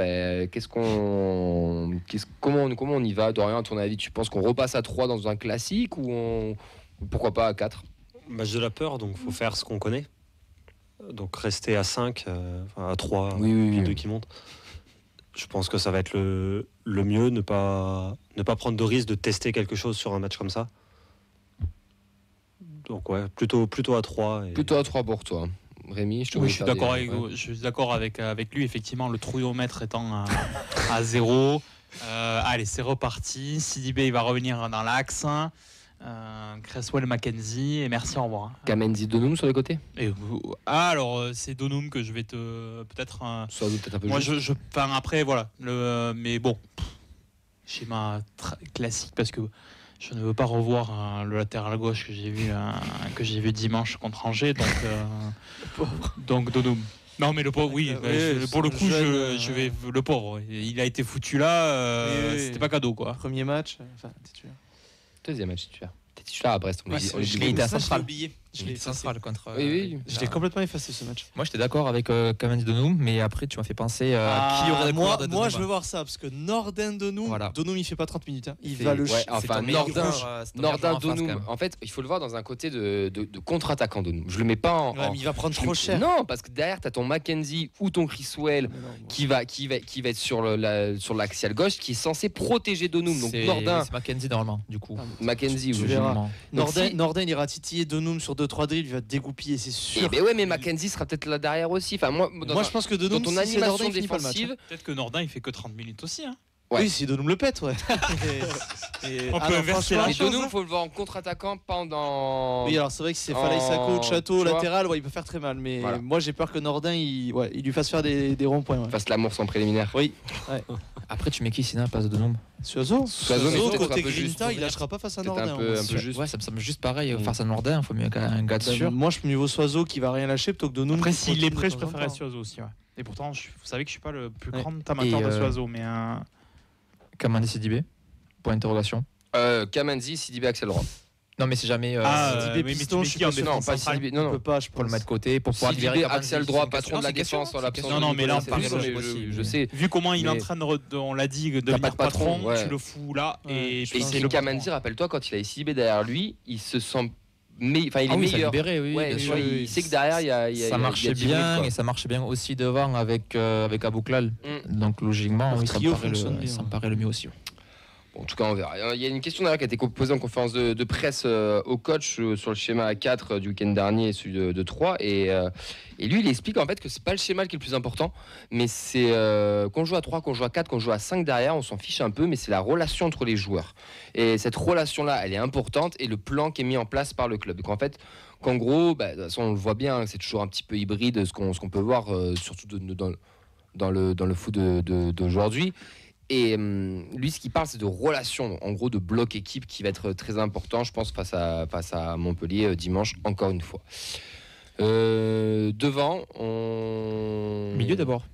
comment on y va, Dorian, à ton avis? Tu penses qu'on repasse à 3 dans un classique ou pourquoi pas à 4? Match de la peur, donc faut faire ce qu'on connaît. Donc rester à 5, à 3, Oui, oui, les oui. deux qui montent. Je pense que ça va être le mieux, ne pas prendre de risque de tester quelque chose sur un match comme ça. Donc ouais, plutôt à 3. Plutôt à 3 pour toi. Rémi, je te Oui, vois je suis faire d'accord des- avec, je suis d'accord avec lui. Effectivement, le trouillomètre étant à 0. Allez, c'est reparti. Sidibé, il va revenir dans l'axe. Cresswell, Mackenzie. Et merci, au revoir. Kamenzi Donoum sur les côtés? Alors, c'est Donum que je vais peut-être. Soit peut-être un peu Moi, juste. enfin, après, voilà. Mais bon, schéma classique parce que je ne veux pas revoir le latéral gauche que j'ai vu dimanche contre Angers. Donc Donum. Non, mais le pauvre, oui. Pour le coup, je vais le pauvre. Il a été foutu là. Oui. C'était pas cadeau, quoi. Premier match. Enfin, titulaire. Deuxième match titulaire. T'es titulaire à Brest, on l'a dit. On l'a dit. il était à Ça, je l'ai central. oublié. Je l'ai effacé. central contre. Oui. Je l'ai complètement effacé ce match. Moi j'étais d'accord avec Kamenzi Donoum, mais après tu m'as fait penser à qui aurait moi, de moi je veux voir ça parce que Nordin Donoum, Voilà. Donoum il fait pas 30 minutes. Hein. Il C'est- va le ouais, chier. enfin, ton meilleur Nordin, joueur, c'est ton Nordin meilleur joueur en face, Donoum. quand même. En fait, il faut le voir dans un côté de contre-attaquant Donoum. Je le mets pas en. Ouais, mais il va prendre trop cher. Non, parce que derrière, tu as ton Mackenzie ou ton Chriswell Mais non, moi. qui va être sur l'axial gauche, qui est censé protéger Donoum. Donc Nordin, C'est Mackenzie normalement, du coup. Mackenzie, tu oui. verras. Logiquement. Nordin, si- Nordin, il ira titiller Donoum sur 2-3 drills, il va te dégoupiller, c'est sûr. Eh ben ouais, mais Mackenzie sera peut-être là derrière aussi. Enfin, moi, Moi je pense que dans Donoum, ton si c'est animation Nordin, il finit pas le match. défensive, Peut-être que Nordin, il fait que 30 minutes aussi. Hein. Ouais. Oui, si Donoum le pète, ouais. On peut inverser franchement, la mais chose, Donoum, hein. faut le voir en contre-attaquant pendant. Oui, alors c'est vrai que si c'est Falaï Sako, Château, tu vois. latéral, ouais, il peut faire très mal. Mais Voilà. moi j'ai peur que Nordin, il lui fasse faire des ronds-points. Ouais. Fasse l'amour sans préliminaire. Oui, Après tu mets qui sinon à la place de Donoum? Suazo. Suazo, mais peut-être côté un peu juste. Grinta, il lâchera pas face à Peut-être Nordin. un peu hein. juste. Ouais, ça me semble juste pareil face à Nordin, il faut mieux qu'un gars de sûr. Moi je mieux vaut Suazo qui va rien lâcher plutôt que Donoum. Après, qui s'il est continue prêt, de je temps en préférerais temps. Suazo aussi. Ouais. Et pourtant, vous savez que je suis pas le plus Ouais. grand amateur Et, de Suazo, mais Kamani Sidibé? Point d'interrogation. Kamenzi, Sidibé, Axel Roy. Non mais si jamais Sidibé, oui, mais piston, tu je mets suis qui en pas sûr. défense Non, pas centrale Sidibé. On Non, peut non. pas, je pour le pense. mettre de côté pour pouvoir libérer Sidibé, Kamani, Axel c'est droit, une patron de la question, défense, c'est en une l'absence question. Non, mais là, on de parle Nicolas de- Sarkozy, je sais. vu comment il est en Mais- train on l'a dit, de pas devenir de patron, patron, ouais. tu le fous là. Ouais, Et je puis Et pense c'est c'est le Kamenzi, rappelle-toi, quand il a Sidibé derrière lui, il se sent. Enfin, il est Ah oui, ça meilleur. libérait, oui, Ouais, bien tu sûr. vois, il sait que derrière, il y a. Ça marchait bien et ça marchait bien aussi devant avec Abouklal. Donc logiquement, Leur oui, ça trio me paraît fonctionne le- bien, ça me ouais. paraît le mieux aussi. En tout cas, on verra. Il y a une question d'ailleurs qui a été posée en conférence de presse au coach sur le schéma 4 du week-end dernier et celui de 3. Et lui, il explique en fait que c'est pas le schéma qui est le plus important, mais c'est qu'on joue à 3, qu'on joue à 4, qu'on joue à 5 derrière, on s'en fiche un peu, mais c'est la relation entre les joueurs. Et cette relation-là, elle est importante et le plan qui est mis en place par le club. Donc en fait, qu'en gros, de toute façon, on le voit bien, c'est toujours un petit peu hybride ce qu'on peut voir, surtout dans le foot d'aujourd'hui. Et lui, ce qu'il parle, c'est de relation, en gros, de bloc équipe qui va être très important, je pense, face à Montpellier dimanche, encore une fois. Devant, Milieu d'abord.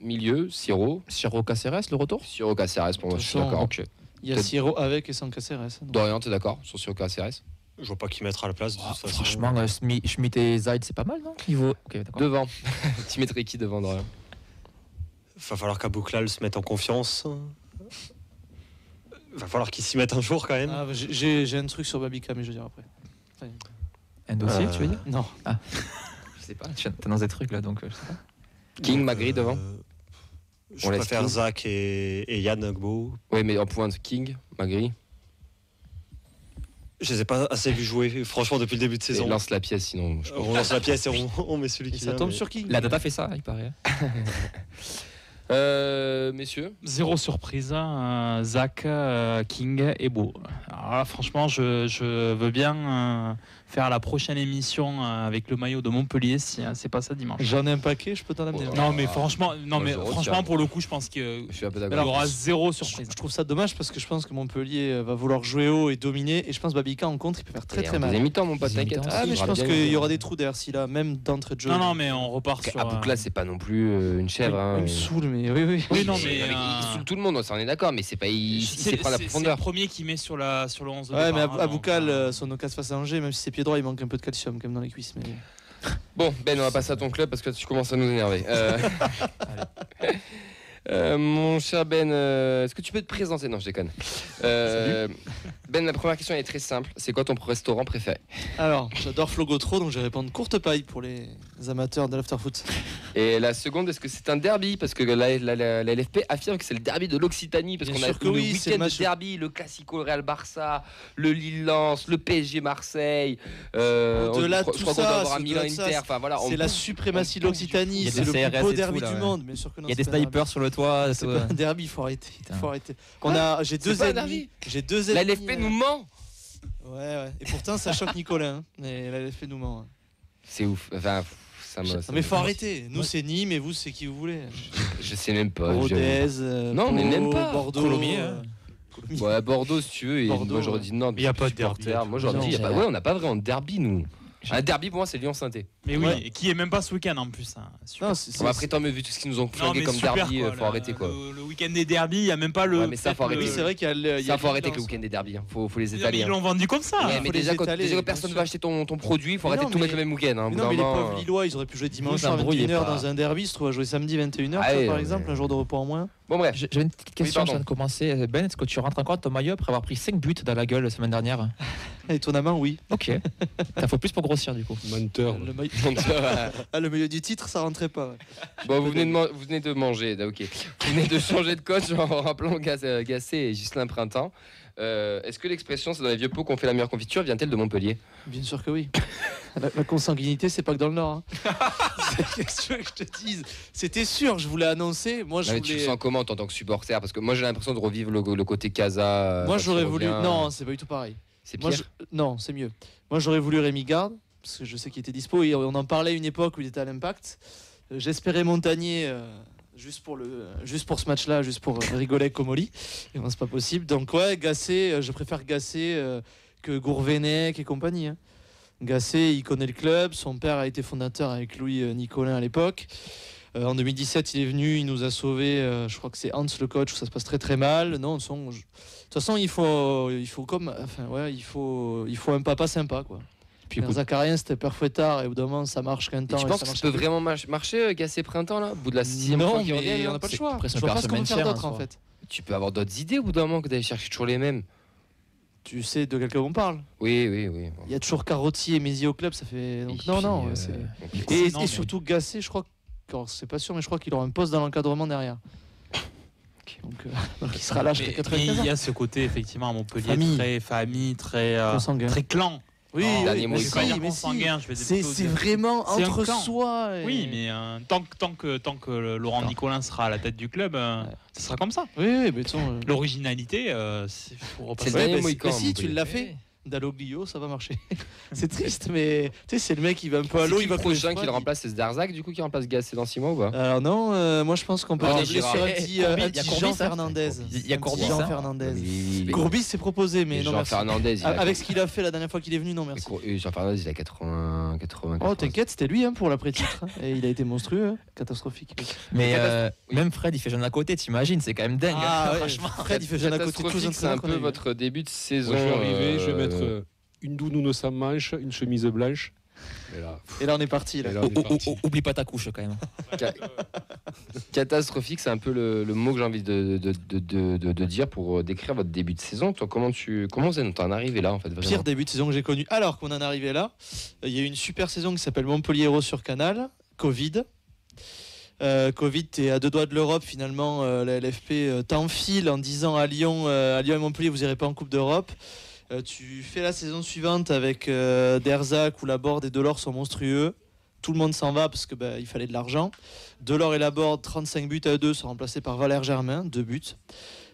Milieu, Siro. Siro Caceres, le retour. Siro Caceres, pour moi, je suis d'accord. Ok. Il y a Siro avec et sans Caceres. Dorian, t'es d'accord sur Siro Caceres? Je vois pas qui mettre à la place. De toute façon. Franchement, Schmitt et Zaid, c'est pas mal, non? Niveau. Ok, d'accord. Devant. Tu mettrais qui devant, Dorian? Va falloir qu'Abouklal se mette en confiance. Va falloir qu'il s'y mette un jour quand même. Ah, j'ai un truc sur Babica, mais je veux dire après. Un dossier, tu veux dire? Non. Je sais pas. Tu annonces des trucs là, donc je sais pas. King, Magri devant. Je On laisse préfère King. Zach et Yann Agbo. Oui, mais en pointe, King, Magri. Je les ai pas assez vus jouer, franchement, depuis le début de Et saison. lance la pièce, sinon. On lance la pièce et on met celui Et qui ça vient, tombe mais- sur qui? La data fait ça, il paraît. Messieurs, Zéro surprise, hein, Zach, King et Beau. Alors là, franchement, je veux bien faire la prochaine émission avec le maillot de Montpellier si c'est pas ça dimanche. J'en ai un paquet, je peux t'en amener. Oh. Non mais franchement, Moi, je retire. pour le coup, je pense qu'il je suis un peu y d'accord. aura zéro surprise. Je trouve ça dommage parce que je pense que Montpellier va vouloir jouer haut et dominer. Et je pense que Babica en contre, il peut faire très très mal. Deuxième mi-temps, mon pote, Deuxième t'inquiète. mi-temps, Ah, mais je Il pense aura bien qu'il y eu. aura des trous derrière si là, même d'entrée de jeu. Non mais on repart sur. À Boucla, c'est pas non plus une chèvre. Il hein. me saoule, mais oui. Oui, non, Mais mais, il saoule tout le monde, ça en est d'accord, mais c'est pas il c'est sait prendre la c'est profondeur. le premier qui met sur le 11 de Ouais, mais départ, hein, Aboukal, donc, son occasion face à Angers, même si c'est pied droit, il manque un peu de calcium quand même dans les cuisses. Mais... Bon, Ben, on va passer à ton club parce que tu commences à nous énerver. Mon cher Ben, est-ce que tu peux te présenter? Non, je déconne. Ben, la première question elle est très simple. C'est quoi ton restaurant préféré? Alors, j'adore Flogotro, donc je vais répondre courte paille pour les amateurs de l'afterfoot. Et la seconde, est-ce que c'est un derby? Parce que la LFP affirme que c'est le derby de l'Occitanie. Parce Bien qu'on a sûr que le oui, c'est week-end le de match. derby, le Classico, le Real Barça, le Lille-Lens, le PSG Marseille. Je Au-delà de crois tout qu'on ça, doit avoir un c'est Milan au-delà de ça, Inter. Enfin, voilà, C'est on- la suprématie de Il l'Occitanie, y a c'est des le CRS plus beau et tout, derby là, du ouais. monde. Bien sûr que non, Il y a des c'est pas un derby. snipers sur le toit. C'est tout, pas un derby, il faut arrêter. Putain. Faut arrêter. J'ai C'est deux pas un ennemis. derby. J'ai deux La ennemis. LFP nous ment. Ouais. Et pourtant, ça choque Nicolas. Hein. Mais la LFP nous ment. Hein. C'est ouf. Enfin, ça me. Non, mais faut arrêter. Nous, c'est Nîmes et vous, c'est qui vous voulez. Je sais même pas. Rodez, Non, mais même pas. Bordeaux. Colomiers, hein. Colomiers. Ouais, Bordeaux si tu veux. Et Bordeaux, moi j'aurais dit non. Il y a pas de supporter. derby. Moi j'aurais dit, il y a pas- Non, ouais, on n'a pas vraiment de derby nous. Un derby pour moi c'est Lyon-Sainté. Mais oui, Ouais. et qui est même pas ce week-end en plus. Hein. Super. Non, c'est- Bon, après tant mieux vu tout ce qu'ils nous ont Non, flingué mais comme super, derby, quoi, faut arrêter quoi. Le week-end des derbies, il n'y a même pas le. Ouais, mais ça, faut peut-être arrêter. Oui, c'est vrai qu'il y a le. il y Ça a faut arrêter avec le Lens. week-end des derbies. hein. Faut les Mais étaler. ils hein. l'ont vendu comme ça. Ouais, faut mais les déjà quand étaler, bien personne sûr. va acheter ton produit, il faut Mais arrêter non, de tout mettre mais- le même week-end. hein. Au Mais bout non, mais les d'un moment, pauvres Lillois, ils auraient pu jouer dimanche Vous à embrouillez 21h pas. dans un derby, ils se trouvent à jouer samedi 21h, Ah ouais, par ouais, exemple, ouais. un jour de repos en moins. Bon bref. J'ai une petite question pardon. avant de commencer. Ben, est-ce que tu rentres encore de ton maillot après avoir pris 5 buts dans la gueule la semaine dernière? Étonnamment, oui. Ok. T'as faut plus pour grossir du coup. Menteur. Le maillot... Donc, Ah, le milieu du titre, ça rentrait pas. Ouais. bon, vous venez de manger, ok. Vous venez de changer de coach en rappelant Gasset et Ghislain Printemps. Est-ce que l'expression c'est dans les vieux pots qu'on fait la meilleure confiture vient-elle de Montpellier? Bien sûr que oui. La consanguinité, c'est pas que dans le Nord. Hein. Qu'est-ce que tu veux que je te dise? C'était sûr, je voulais annoncer. Moi, je Non, mais tu le voulais. sens comment en tant que supporter? Parce que moi j'ai l'impression de revivre le côté Casa. Moi, quand j'aurais il voulu. revient. Non, c'est pas du tout pareil. C'est Moi, pire. Non, c'est mieux. Moi, j'aurais voulu Rémi Garde, parce que je sais qu'il était dispo. Et on en parlait à une époque où il était à l'Impact. J'espérais Montagnier juste pour ce match-là, juste pour rigoler avec Comoli. Et bon, c'est pas possible. Donc, ouais, Gasset, je préfère Gasset que Gourvenec et compagnie. Hein. Gasset, il connaît le club. Son père a été fondateur avec Louis Nicolin à l'époque. En 2017, il est venu, il nous a sauvés. Je crois que c'est Hans le coach où ça se passe très très mal. Non, de toute façon, il faut comme, enfin ouais, il faut un papa sympa quoi. Puis Pierre Zacharien, c'était père Fouettard et au bout d'un moment, ça marche qu'un Et temps. tu et penses ça que ça marche peut plus. vraiment marcher, Gasset Printemps là, au bout de la 6e Non, fois qu'il mais revient? on n'a pas le c'est choix. presque Je vois un pas ce qu'on peut faire maintien, d'autre en en soi. fait. Tu peux avoir d'autres idées au bout d'un moment que d'aller chercher toujours les mêmes. Tu sais de quel club on parle. Oui. Bon. Il y a toujours Carotti et Mézi au club, ça fait. Donc, Et non, puis, c'est- compliqué. Et, Non, et mais- surtout Gasset, je crois. Alors, c'est pas sûr, mais je crois qu'il aura un poste dans l'encadrement derrière. Ok. Donc il sera là jusqu'à Mais 95 il ans. y a ce côté effectivement à Montpellier Famille. très Consanguin. très clan. Oui, Alors, dernier oui, mot mais je vais pas si, dire mais si. consanguin, je vais C'est plutôt dire- vraiment c'est un entre clan. soi. Oui, mais tant que Laurent Nicolin sera à la tête du club, ce sera comme ça. Oui, mais de toute façon, L'originalité, faut repasser. C'est le dernier mais Mohican, si tu Montpellier. l'as fait, Dalloglio, ça va marcher. C'est triste, mais tu sais, c'est le mec, il va un peu à C'est l'eau, qui il le va couler prochain froid, qui le remplace, c'est Zdarzak du coup qui remplace Gasset dans 6 mois ou pas? Alors non, moi je pense qu'on peut Oh, tabler sur Girard. un petit, Courbis, un il y a petit Courbis, Jean hein. Fernandez. Il y a Un petit Courbis, Jean hein. Fernandez. Mais Courbis s'est proposé, mais non Jean merci. Fernandez, il a- Avec ce qu'il a fait la dernière fois qu'il est venu, non merci. Jean Fernandez, il a 80. Oh t'inquiète, c'était lui pour l'après-titre. Et il a été monstrueux, catastrophique. Mais Oui. même Fred, il fait jeune à côté, t'imagines, c'est quand même dingue. Ah ouais, franchement. Fred, il fait jeune à côté de tous les Catastrophique, c'est un entraîneurs qu'on a peu eu. votre début de saison. Moi, je vais arriver, je vais euh, mettre une doudoune sans manche, une chemise blanche. Et là, Et là on est parti. Là. et là, on est parti. Oublie pas ta couche quand même. Catastrophique, c'est un peu le mot que j'ai envie de dire pour décrire votre début de saison. Toi, comment vous en arrivé là en fait vraiment Pire début de saison que j'ai connu. Alors qu'on en est arrivé là, il y a eu une super saison qui s'appelle Montpellier Héros sur Canal, Covid. Covid, t'es à 2 doigts de l'Europe finalement. La LFP t'enfile en disant à Lyon et Montpellier, vous irez pas en Coupe d'Europe. Tu fais la saison suivante avec Derzac où Laborde et Delors sont monstrueux. Tout le monde s'en va parce que il fallait de l'argent. Delors et Laborde, 35 buts à eux deux, sont remplacés par Valère Germain, 2 buts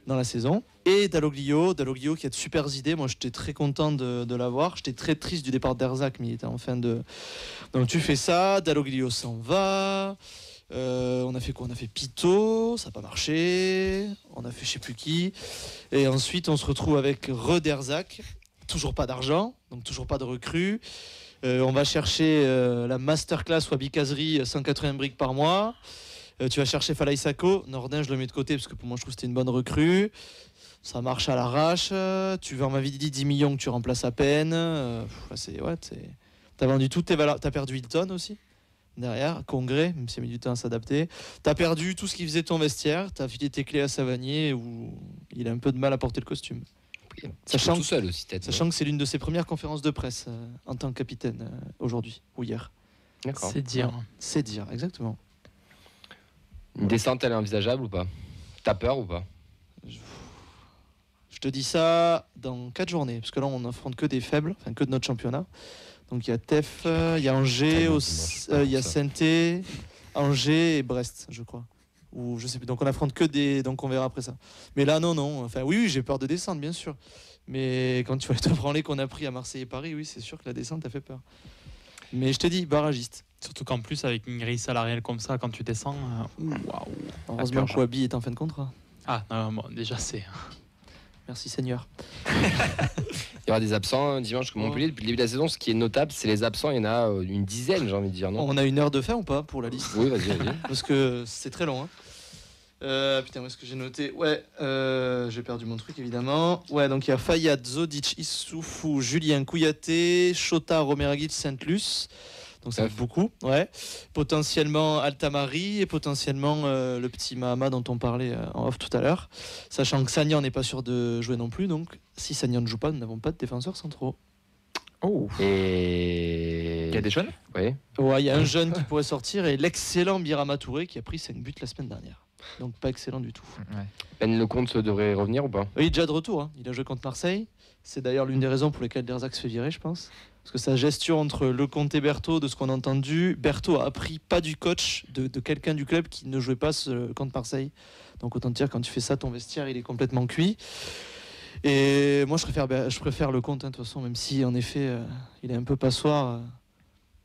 dans la saison. Et Dalloglio qui a de super idées. Moi, j'étais très content de l'avoir. J'étais très triste du départ d'Derzac, mais il était en fin de. Donc tu fais ça, Dalloglio s'en va. On a fait quoi? On a fait Pito, ça n'a pas marché. On a fait je sais plus qui. Et ensuite, on se retrouve avec Rederzac. Toujours pas d'argent, donc toujours pas de recrues. On va chercher la masterclass Wabi Kazri, 180 briques par mois. Tu vas chercher Falaï Sako. Nordin, je le mets de côté parce que pour moi, je trouve que c'était une bonne recrue. Ça marche à l'arrache. Tu veux en Mavidi 10 millions que tu remplaces à peine. T'as vendu toutes tes valeurs. T'as perdu Hilton aussi. Derrière, Congrès, même s'il a mis du temps à s'adapter. T'as perdu tout ce qui faisait ton vestiaire. T'as filé tes clés à Savanier où il a un peu de mal à porter le costume. Sachant tout seul aussi, peut-être. Sachant que c'est l'une de ses premières conférences de presse en tant que capitaine aujourd'hui ou hier. D'accord. C'est dire. C'est dire, exactement. Une descente, elle est envisageable ou pas? T'as peur ou pas? Je te dis ça dans 4 journées, parce que là on n'affronte que des faibles, enfin que de notre championnat. Donc il y a Tef, il y a Angers, il y a Saint-Étienne, Angers et Brest, je crois. Ou je sais plus. Donc on affronte que des. Donc on verra après ça. Mais là non. Enfin oui, j'ai peur de descendre bien sûr. Mais quand tu vois te branler qu'on a pris à Marseille et Paris, oui c'est sûr que la descente t'a fait peur. Mais je te dis barragiste. Surtout qu'en plus, avec une grille salariale comme ça, quand tu descends. Waouh. Heureusement que Wabi est en fin de contrat. Ah, non, bon, déjà, c'est. Merci Seigneur. Il y aura des absents dimanche comme Montpellier. Depuis le début de la saison, ce qui est notable, c'est les absents. Il y en a une dizaine, j'ai envie de dire, non? On a 1 heure de fin ou pas pour la liste? Oui, vas-y. Parce que c'est très long. Hein. Putain, où est-ce que j'ai noté? Ouais, j'ai perdu mon truc évidemment. Ouais, donc il y a Fayad, Zodic, Issoufou, Julien, Kouyaté, Chota, Romeragic, Saint-Luce. Donc ça fait beaucoup. Ouais. Potentiellement Altamari et potentiellement le petit Mahama dont on parlait en off tout à l'heure. Sachant que Sagnan n'est pas sûr de jouer non plus. Donc si Sagnan ne joue pas, nous n'avons pas de défenseurs centraux. Oh. Et. Il y a des jeunes? Oui. Ouais, il y a un jeune qui pourrait sortir et l'excellent Birama Touré qui a pris 5 buts la semaine dernière. Donc pas excellent du tout. Ouais. Ben Lecomte devrait revenir ou pas? Oui, il est déjà de retour. Hein. Il a joué contre Marseille. C'est d'ailleurs l'une des raisons pour lesquelles Derzac se fait virer, je pense. Parce que sa gestion entre Lecomte et Berthaud, de ce qu'on a entendu, Berthaud a appris pas du coach, de quelqu'un du club qui ne jouait pas contre Marseille. Donc autant te dire, quand tu fais ça, ton vestiaire, il est complètement cuit. Et moi, je préfère Lecomte, hein, de toute façon, même si, en effet, il est un peu passoire.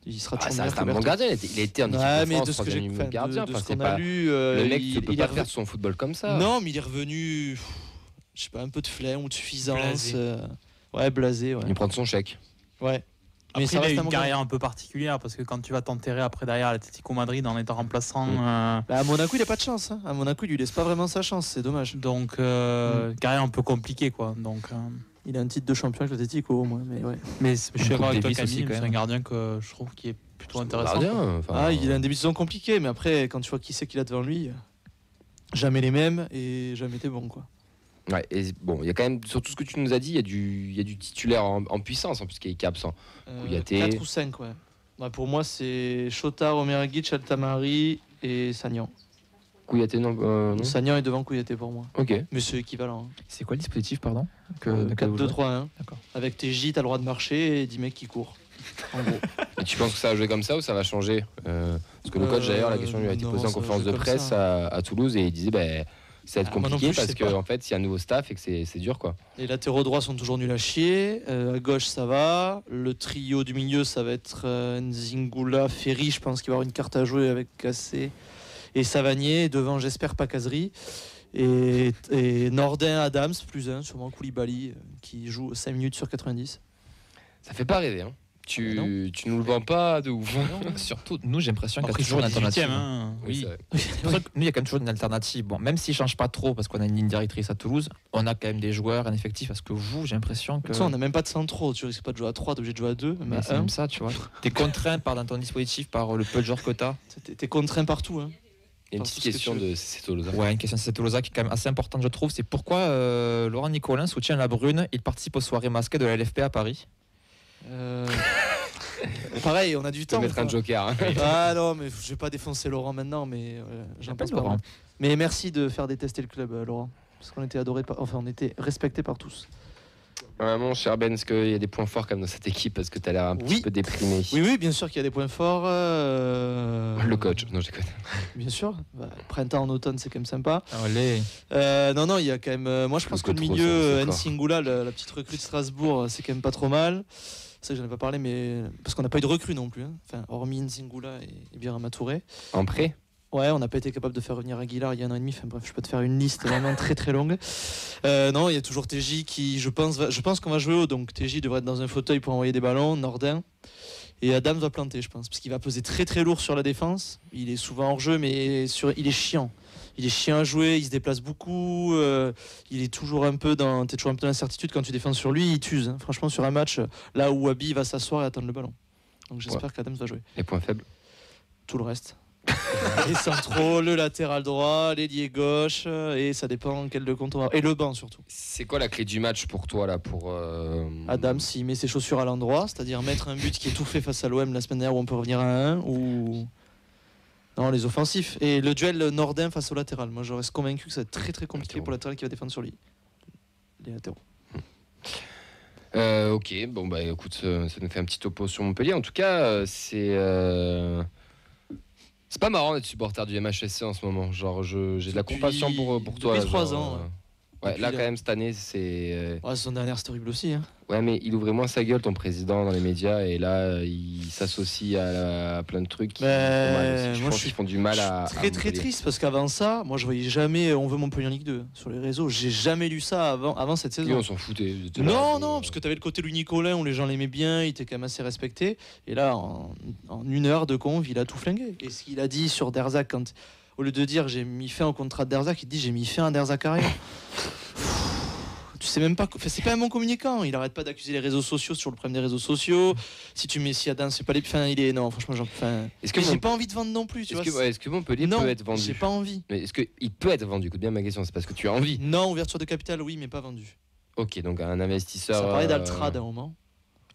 Il sera toujours Ça meilleur reste que un bon Berthaud. gardien. Il a été en équipe Ouais, de mais France, de ce que j'ai troisième gardien. de Enfin, ce c'est qu'on pas- a lu, Le mec ne peut il pas est faire son football comme ça. Non, mais il est revenu, je sais pas, un peu de flemme ou de suffisance. Blasé. Ouais, blasé, ouais. Il prend son chèque. Ouais. Après, ça il a reste eu un une bon carrière un peu particulière parce que quand tu vas t'enterrer après derrière l'Atlético Madrid en étant remplaçant. Bah, à Monaco, il a pas de chance. Hein. À Monaco, il lui laisse pas vraiment sa chance. C'est dommage. Donc, carrière un peu compliquée, quoi. Donc, Il a un titre de champion avec l'Atlético au moins. Mais ouais. mais je suis d'accord avec toi, Davis aussi, Camille. quand C'est même. un gardien que je trouve qui est plutôt intéressant. Gardien. Enfin, Ah, il a un début de saison compliqué, mais après, quand tu vois qui c'est qu'il a devant lui, jamais les mêmes et jamais été bon, quoi. Ouais, et bon, il y a quand même, sur tout ce que tu nous as dit, il y a du titulaire en puissance en plus qui est absent. Kouyaté. 4 ou 5, ouais. Ouais, pour moi, c'est Chota, Romeragic, Altamari et Sagnan. Kouyaté, non. Sagnan est devant Kouyaté pour moi. Ok. Mais c'est équivalent. C'est quoi le dispositif, pardon 4-2-3-1. D'accord. Avec TJ, t'as le droit de marcher et 10 mecs qui courent. En gros. Et tu penses que ça va jouer comme ça ou ça va changer Parce que le coach, d'ailleurs, la question lui a été non, posée en ça va conférence de jouer comme presse à Toulouse et il disait ça va être Ah, moi non compliqué plus, je parce sais qu'en pas. fait, il y a un nouveau staff et que c'est dur, quoi. Les latéraux droits sont toujours nuls à chier. À gauche, ça va. Le trio du milieu, ça va être Nzingula, Ferry. Je pense qu'il va y avoir une carte à jouer avec Cassé et Savanier. Devant, j'espère, pas Kazri. Et Nordin, Adams, plus un, sûrement Koulibaly, qui joue 5 minutes sur 90. Ça fait pas rêver, hein. Tu nous le vends pas de ouf. Surtout, nous, j'ai l'impression qu'il y a Après, toujours une toujours alternative. 18e. Hein. Oui. c'est vrai. Nous, il y a quand même toujours une alternative. Bon, même s'il ne change pas trop, parce qu'on a une ligne directrice à Toulouse, on a quand même des joueurs, un effectif. Parce que vous, j'ai l'impression que. Ça, on n'a même pas de centraux. Tu risques pas de jouer à 3, t'es obligé de jouer à 2. Mais Mais à c'est 1, même ça, tu vois. T'es contraint dans ton dispositif par le peu de joueurs que t'as. t'es contraint partout. Hein. Il y a une Parce petite que question tu veux. de c'est Toulouse. Ouais, une question de cette Tolosa qui est quand même assez importante, je trouve. C'est pourquoi Laurent Nicolin soutient la Brune. Il participe aux soirées masquées de la LFP à Paris. Pareil, on a du Tu peux temps. mettre un quoi. joker. Hein. Ah non, mais je vais pas défoncer Laurent maintenant, mais j'en pense pas. Laurent. Mais merci de faire détester le club, Laurent. Parce qu'on était adoré, on était respecté par tous. Ouais, mon cher Ben, est-ce qu'il y a des points forts comme dans cette équipe parce que tu as l'air un petit Oui. peu déprimé. Oui, bien sûr qu'il y a des points forts. Le coach, non, je déconne. Bien sûr. Printemps, en automne, c'est quand même sympa. Allez. Non, il y a quand même. Moi, je pense que le trop milieu, sur son Nsingula, la petite recrue de Strasbourg, c'est quand même pas trop mal. Ça, j'en ai pas parlé, mais parce qu'on n'a pas eu de recrue non plus. Hein. Enfin, hormis Nsingula et Birama Touré. En prêt Ouais, on n'a pas été capable de faire revenir Aguilar il y a 1 an et demi. Enfin bref, je peux te faire une liste vraiment très très longue. Non, il y a toujours TJ qui, je pense qu'on va jouer haut. Donc TJ devrait être dans un fauteuil pour envoyer des ballons. Nordin. Et Adams va planter, je pense. Parce qu'il va peser très très lourd sur la défense. Il est souvent hors jeu, mais il est chiant. Il est chiant à jouer, il se déplace beaucoup. Il est toujours un peu dans. T'es toujours un peu dans l'incertitude quand tu défends sur lui. Il t'use. Hein. Franchement, sur un match, là où Abi va s'asseoir et attendre le ballon. Donc j'espère qu'Adams va jouer. Les points faibles Tout le reste. Les centraux, le latéral droit, l'ailier gauche, et ça dépend quel de compte on va. Et le banc surtout. C'est quoi la clé du match pour toi là pour Adam, s'il met ses chaussures à l'endroit, c'est-à-dire mettre un but qui est tout fait face à l'OM la semaine dernière où on peut revenir à 1 ou. Non, les offensifs. Et le duel Nordin face au latéral. Moi, je reste convaincu que ça va être très très compliqué Latéraux. pour le latéral qui va défendre sur lui. Les latéraux. Ok, bon bah écoute, ça nous fait un petit topo sur Montpellier. En tout cas, c'est pas marrant d'être supporter du MHSC en ce moment. Genre, j'ai de la compassion pour toi. depuis 3 genre, ans, ouais. Ouais, Depuis là là. quand même cette année, c'est. Ouais, saison dernière, c'était horrible aussi. Hein. Ouais, mais il ouvrait moins sa gueule, ton président, dans les médias, et là, il s'associe à plein de trucs qui font mal aussi. Je moi, pense je qu'ils font du mal à. Je suis très très Montpellier. triste parce qu'avant ça, moi je voyais jamais on veut Montpellier en Ligue 2 sur les réseaux. J'ai jamais lu ça avant cette Oui, saison. on s'en foutait. J'étais là, Non, parce que tu avais le côté Louis Nicolin où les gens l'aimaient bien, il était quand même assez respecté. Et là, en 1 heure de conv, il a tout flingué. Et ce qu'il a dit sur Derzac, quand au lieu de dire j'ai mis fin au contrat de Derzac, il dit j'ai mis fin à Derzac carrière. Tu sais même pas, c'est pas un bon communicant. Il arrête pas d'accuser les réseaux sociaux sur le problème des réseaux sociaux. Si tu mets si Adam, c'est pas les. Enfin, il est non, franchement, Est-ce que j'ai pas envie de vendre non plus. Tu Est-ce vois, que, est-ce que Montpellier non, peut être vendu j'ai pas envie. Mais est-ce qu'il peut être vendu? Écoute bien ma question, c'est parce que tu as envie. Non, ouverture de capital, oui, mais pas vendu. Ok, donc un investisseur. Ça parlait d'Altrad à un moment.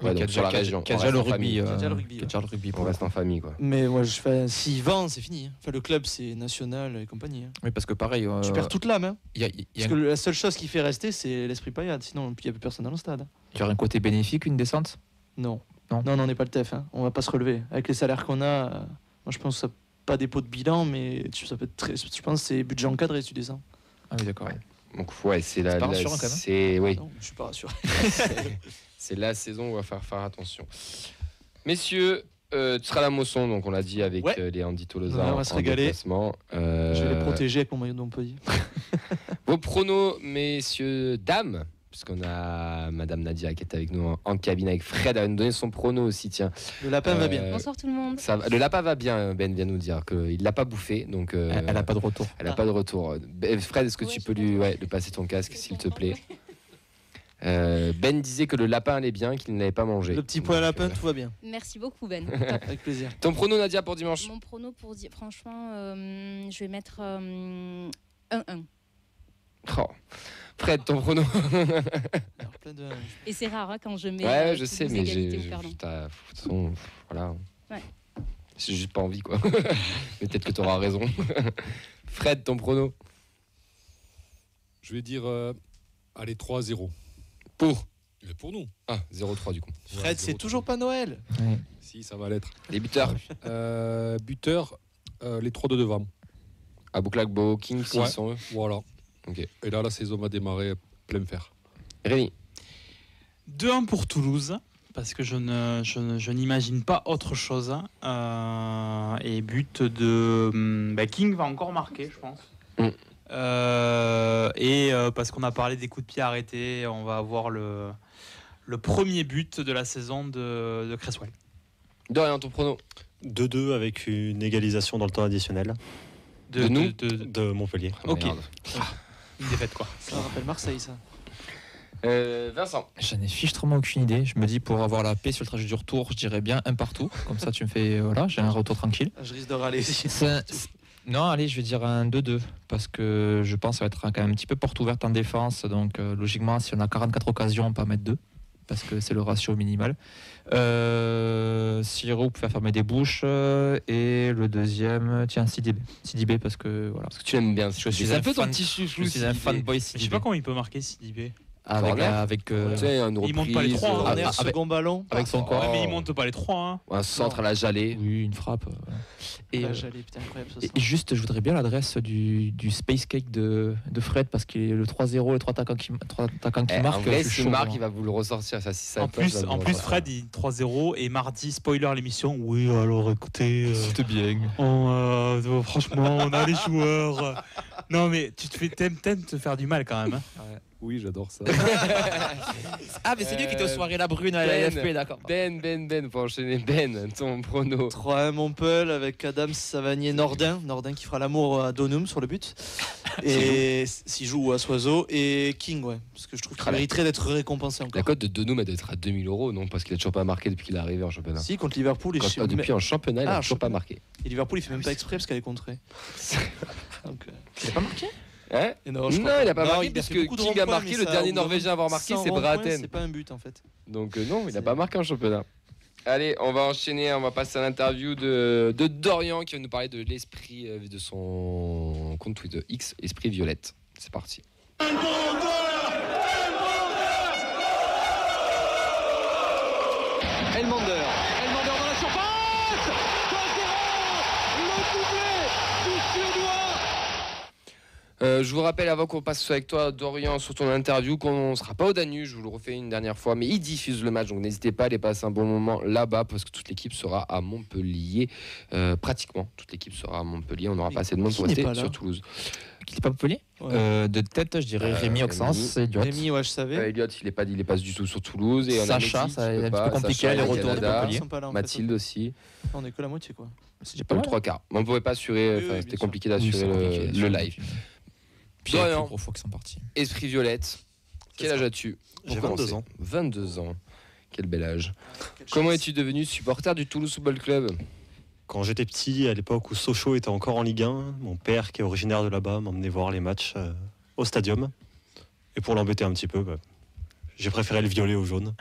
Ouais, donc sur la région. Qui a On déjà le reste en rugby. famille. Qui a déjà le rugby, qui a déjà le rugby, On pour reste le en coup. famille, quoi. Mais moi, s'il vend, c'est fini. Enfin, le club, c'est national et compagnie. Hein. Oui, parce que pareil. Tu perds toute l'âme. Hein. Il y, Parce que la seule chose qui fait rester, c'est l'esprit paillade. Sinon, il n'y a plus personne dans le stade. y aura un côté bénéfique, une descente. Non. Non. Non, on n'est pas le TEF. Hein. On va pas se relever. Avec les salaires qu'on a, moi, je pense que ça pas dépôt de bilan, mais ça peut être très. Je pense que c'est budget encadré si tu descends. Ah oui, d'accord. Ouais. Donc, ouais, c'est la. pas rassurant, quand même. C'est oui. Non, je suis pas rassuré. C'est la saison où on va faire attention. Messieurs, tu seras à la Mosson, donc on l'a dit avec Ouais. les Andy Tolosa Ouais, on va se régaler. déplacement. Je vais les protéger avec mon maillot de Montpellier. Vos pronos, messieurs, dames, puisqu'on a Madame Nadia qui est avec nous en cabine avec Fred, elle va nous donner son prono aussi, tiens. Le lapin va bien. Bonsoir tout le monde. Ça va- le lapin va bien, Ben vient nous dire qu'il l'a pas bouffé, donc Elle n'a pas de retour. elle a pas de retour. Fred, est-ce que Ouais, tu je peux peux lui, pas. lui passer ton casque, s'il te plaît? Ben disait que le lapin allait bien, qu'il ne l'avait pas mangé. Le petit point à Donc, lapin, tout va bien. Merci beaucoup Ben. Avec plaisir. Ton prono, Nadia, pour dimanche? Mon prono pour dire, franchement, je vais mettre 1-1. Oh. Fred, ton prono? Alors, plein de... Et c'est rare hein, quand je mets Ouais, je toutes sais, les mais égalités j'ai. ou perdants. De toute façon, voilà. Ouais. J'ai juste pas envie, quoi. Mais peut-être que tu auras raison. Fred, ton prono Je vais dire, allez, 3-0. pour Mais pour nous. Ah, 0-3 du coup. Fred, c'est toujours pas Noël. Si, ça va l'être. Les buteurs Buteur, les 3 de devant. Abouklak, King, s'ils Ouais. sont eux. Voilà. Ok. Et là, la saison va démarrer plein fer. Rémi 2-1 pour Toulouse, parce que je n'imagine pas autre chose. Et but de... King va encore marquer, je pense. Parce qu'on a parlé des coups de pied arrêtés, on va avoir le premier but de la saison de Cresswell. Dorian, ton prono 2-2 avec une égalisation dans le temps additionnel De nous de Montpellier. Ok. Merde. Une défaite, quoi. Ça rappelle Marseille, ça. Vincent J'en ai fichtrement aucune idée. Je me dis, pour avoir la paix sur le trajet du retour, je dirais bien un partout. Comme ça, tu me fais. Voilà, j'ai un retour tranquille. Je risque de râler ici. Non, allez, je vais dire un 2-2. Parce que je pense que ça va être quand même un petit peu porte ouverte en défense. Donc, logiquement, si on a 44 occasions, on peut en mettre 2. Parce que c'est le ratio minimal. Siro peut faire fermer des bouches. Et le deuxième, tiens, Sidibé. Sidibé, parce que voilà. Parce que tu l'aimes bien. Je suis c'est un peu ton fan- petit chouchou. Je suis un fanboy Je sais Sidibé. pas comment il peut marquer Sidibé. Avec, Corner. avec, Tu sais, une Il monte pas les reprise, trois, hein. Corner, avec- second ballon. avec son corps. Ouais, mais il monte pas les trois. Hein. un centre à la Jalée. Oui, une frappe. Et, Là, j'allais, putain, incroyable ce et centre. juste, je voudrais bien l'adresse du Space Cake de Fred parce qu'il est le 3-0, les 3 attaquants qui En marquent. vrai, je suis si chaud, Marc, moi. il va vous le ressortir. Ça, si ça En passe, plus, ça va en vous plus le Fred, il 3-0 et mardi, spoiler l'émission. Oui, alors écoutez, C'était bien. franchement, on a les joueurs. Non, mais t'aimes te faire du mal quand même. Hein. Oui, j'adore ça. Ah, mais c'est lui qui était aux soirées La Brune à la Ben. LFP, d'accord. Ben, pour enchaîner. Ben, ton prono. 3-1 Montpellier avec Adam Savanier Nordin. Nordin qui fera l'amour à Donum sur le but. Et s'il joue à Soiseau. Et King, ouais. Parce que je trouve qu'il mériterait d'être récompensé La encore. cote de Donum, elle doit être à 2000 €, non? Parce qu'il a toujours pas marqué depuis qu'il est arrivé en championnat. Si, contre Liverpool. Depuis en championnat, il a Ah, toujours pas championnat. marqué. Et Liverpool, il fait même pas exprès parce qu'elle est contrée. Donc, Il a pas marqué Hein? et Non, je il crois a pas marqué il a parce fait que beaucoup de King a ronds-points, marqué, mais le ça, dernier au bout d'un Norvégien à avoir marqué, sans c'est ronds-points, Braten. C'est pas un but en fait. Donc non, il n'a C'est- pas marqué en championnat. Allez, on va enchaîner, on va passer à l'interview de Dorian qui va nous parler de l'esprit de son compte Twitter X, Esprit Violette. C'est parti. Elmander dans la surface 2-0 le doublé du Suédois. Je vous rappelle avant qu'on passe avec toi Dorian sur ton interview qu'on ne sera pas au Danube, je vous le refais une dernière fois, mais ils diffusent le match, donc n'hésitez pas à aller passer un bon moment là-bas parce que toute l'équipe sera à Montpellier, pratiquement toute l'équipe sera à Montpellier, on n'aura pas assez de monde Qui pour n'est rester pas là sur Toulouse. Qui n'est pas Montpellier Ouais. De tête, je dirais Rémi Oxens et Diot. Rémi, ouais, je savais. Elliot, il est pas du tout sur Toulouse et on a Sacha, Mehdi qui ça peut est un pas, petit peu compliqué, Sacha, les il y a retours de Canada, Montpellier. Ils sont pas là, en fait. Mathilde aussi, On est que la moitié quoi. C'est déjà pas pas le mal. 3 quarts. Mais on pouvait pas assurer, Oui, enfin, oui, c'était bien compliqué Oui, d'assurer c'est compliqué, le sûr. live. Puis il y a Dorian. plus gros fois qui sont partis. Esprit Violette, quel âge as-tu? J'ai Pour 22 commencer. ans. 22 ans, quel bel âge. Comment es-tu devenu supporter du Toulouse Football Club? Quand j'étais petit, à l'époque où Sochaux était encore en Ligue 1, mon père, qui est originaire de là-bas, m'emmenait voir les matchs au stadium. Et pour l'embêter un petit peu, j'ai préféré le violet au jaune.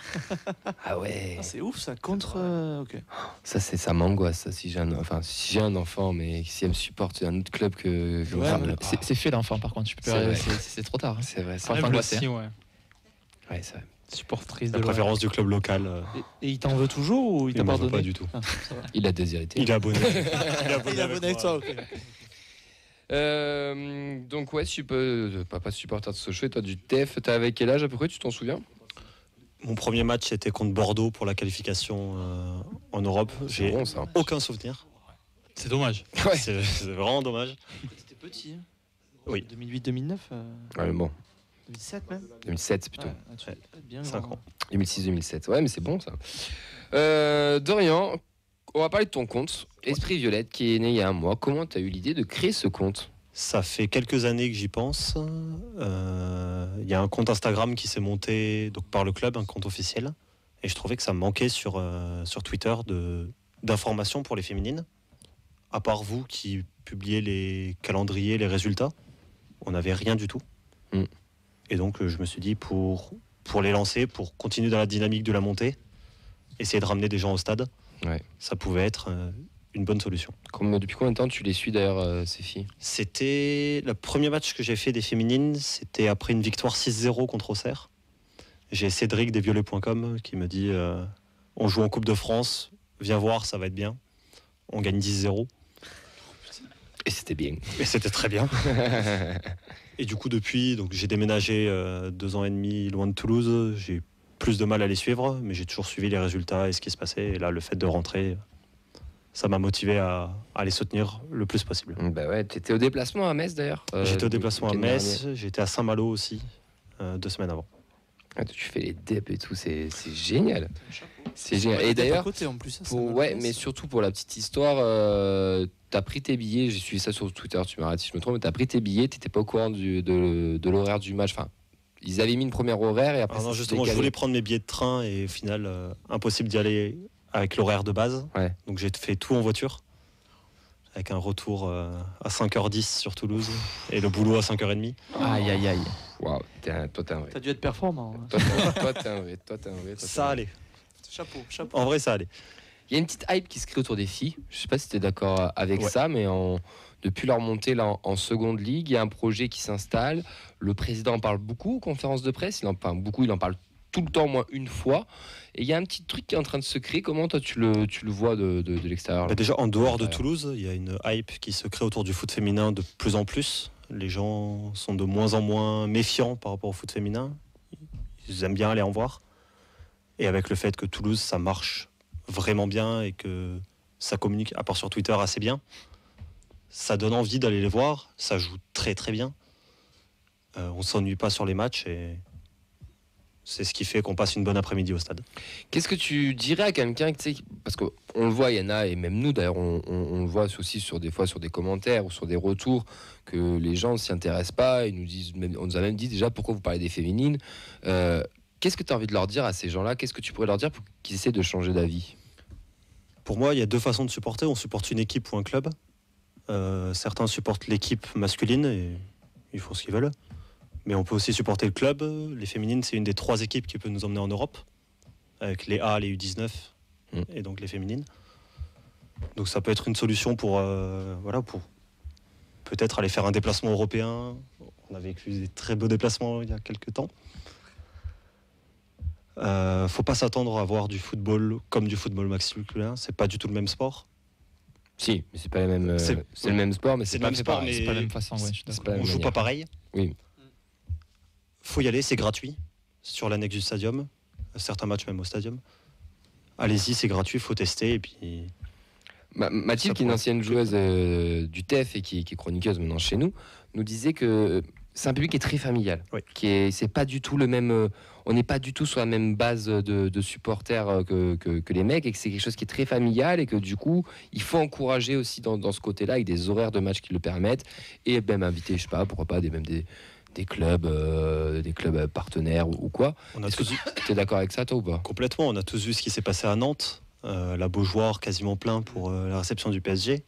Ah ouais, Ah, c'est ouf ça, contre. Ok. ça m'angoisse ça, si j'ai un enfant mais si elle me supporte un autre club que Ouais, enfin, mais C'est fait l'enfant par contre, tu peux C'est vrai. c'est trop tard. hein. c'est vrai ça. Enfin, Rêve angoissé, aussi, ouais. Ouais, c'est vrai. Supportrice de La l'OM. préférence du club local, Et il t'en veut toujours ou il t'a il m'en veut pardonné pas du tout. Ah, ça va. Il a déshérité. Il est abonné. Il est abonné avec toi, ok. Donc ouais, tu peux pas supporter de Sochaux et toi du TEF, t'as avec quel âge à peu près, tu t'en souviens? Mon premier match était contre Bordeaux pour la qualification en Europe. C'est J'ai bon ça. aucun souvenir. C'est dommage. Ouais. C'est vraiment dommage. T'étais petit. Hein. Oui. 2008-2009. Ouais, mais bon, 2007 même. 2007 plutôt. Ouais, tu es bien 5 grand. ans. 2006-2007. Ouais, mais c'est bon ça. Dorian, on va parler de ton compte, Esprit Violette, qui est né il y a un mois. Comment tu as eu l'idée de créer ce compte? Ça fait quelques années que j'y pense. Il y a un compte Instagram qui s'est monté donc, par le club, un compte officiel. Et je trouvais que ça me manquait sur Twitter d'informations pour les féminines. À part vous qui publiez les calendriers, les résultats, on n'avait rien du tout. Mm. Et donc je me suis dit pour les lancer, pour continuer dans la dynamique de la montée, essayer de ramener des gens au stade, Ouais. ça pouvait être une bonne solution. Depuis combien de temps tu les suis d'ailleurs, ces filles? C'était le premier match que j'ai fait des féminines, c'était après une victoire 6-0 contre Auxerre. J'ai Cédric des violets.com qui me dit on joue en Coupe de France, viens voir, ça va être bien. On gagne 10-0. Et c'était bien. Et c'était très bien. Et du coup, depuis, donc, j'ai déménagé 2 ans et demi loin de Toulouse. J'ai plus de mal à les suivre, mais j'ai toujours suivi les résultats et ce qui se passait. Et là, le fait de rentrer, ça m'a motivé à les soutenir le plus possible. Bah ouais, tu étais au déplacement à Metz d'ailleurs. J'étais au déplacement à week-end Metz, dernier. j'étais à Saint-Malo aussi, 2 semaines avant. Ah, tu fais les DEP et tout, c'est génial. C'est génial. Ouais, Et d'ailleurs, à côté en plus. Ça, ouais, mais surtout pour la petite histoire, t'as pris tes billets, j'ai suivi ça sur Twitter, tu m'arrêtes si je me trompe, mais t'as pris tes billets, t'étais pas au courant de l'horaire du match. Enfin, ils avaient mis une première horaire et après. Alors non, ça s'est justement, je décalé. voulais prendre mes billets de train et au final, impossible d'y aller avec l'horaire de base. Ouais. Donc j'ai fait tout en voiture, avec un retour à 5h10 sur Toulouse et le boulot à 5h30. Aïe, aïe, aïe. Waouh, toi t'es un vrai. T'as dû être performant. Hein. Toi t'es un vrai. Toi t'es un vrai. Ça allait. Chapeau. En vrai, ça allait. Il y a une petite hype qui se crée autour des filles. Je sais pas si tu es d'accord avec Ouais. ça, mais depuis leur montée là, en seconde ligue, il y a un projet qui s'installe. Le président en parle beaucoup, conférence de presse, il en parle beaucoup, il en parle tout le temps, au moins une fois. Et il y a un petit truc qui est en train de se créer. Comment toi tu le vois de l'extérieur là Bah déjà, en dehors de Ouais. Toulouse, il y a une hype qui se crée autour du foot féminin de plus en plus. Les gens sont de moins en moins méfiants par rapport au foot féminin. Ils aiment bien aller en voir. Et avec le fait que Toulouse, ça marche vraiment bien et que ça communique, à part sur Twitter, assez bien, ça donne envie d'aller les voir. Ça joue très très bien. On s'ennuie pas sur les matchs et c'est ce qui fait qu'on passe une bonne après-midi au stade. Qu'est-ce que tu dirais à quelqu'un, tu sais, parce qu'on le voit, il y en a, et même nous d'ailleurs, on le voit aussi des fois sur des commentaires ou sur des retours, que les gens ne s'y intéressent pas, ils nous disent, on nous a même dit déjà pourquoi vous parlez des féminines. Qu'est-ce que tu as envie de leur dire à ces gens-là? Qu'est-ce que tu pourrais leur dire pour qu'ils essaient de changer d'avis? Pour moi, il y a 2 façons de supporter. On supporte une équipe ou un club. Certains supportent l'équipe masculine et ils font ce qu'ils veulent. Mais on peut aussi supporter le club. Les féminines, c'est une des 3 équipes qui peut nous emmener en Europe, avec les A, les U19 et donc les féminines. Donc ça peut être une solution pour peut-être aller faire un déplacement européen. On a vécu des très beaux déplacements il y a quelques temps. Faut pas s'attendre à voir du football comme du football masculin. C'est pas du tout le même sport. Si, mais c'est pas les mêmes. C'est- C'est le même sport, mais c'est c'est le pas même fait sport, pareil. mais- C'est pas la même façon, ouais, je suis C'est d'accord. pas la On même joue manière. pas pareil. Oui. Faut y aller, c'est gratuit sur l'annexe du stadium. Certains matchs même au stadium. Allez-y, c'est gratuit, faut tester et puis. Mathilde, Ça qui est une pourrait- ancienne joueuse du TEF et qui est chroniqueuse maintenant chez nous, nous disait que c'est un public qui est très familial. Oui. C'est pas du tout le même. On n'est pas du tout sur la même base de supporters que les mecs et que c'est quelque chose qui est très familial et que du coup, il faut encourager aussi dans ce côté-là avec des horaires de match qui le permettent et même inviter, je sais pas, pourquoi pas des clubs partenaires ou quoi. On a Est-ce que tous tu es d'accord avec ça, toi, ou pas? Complètement, on a tous vu ce qui s'est passé à Nantes. La Beaujoire quasiment plein pour la réception du PSG.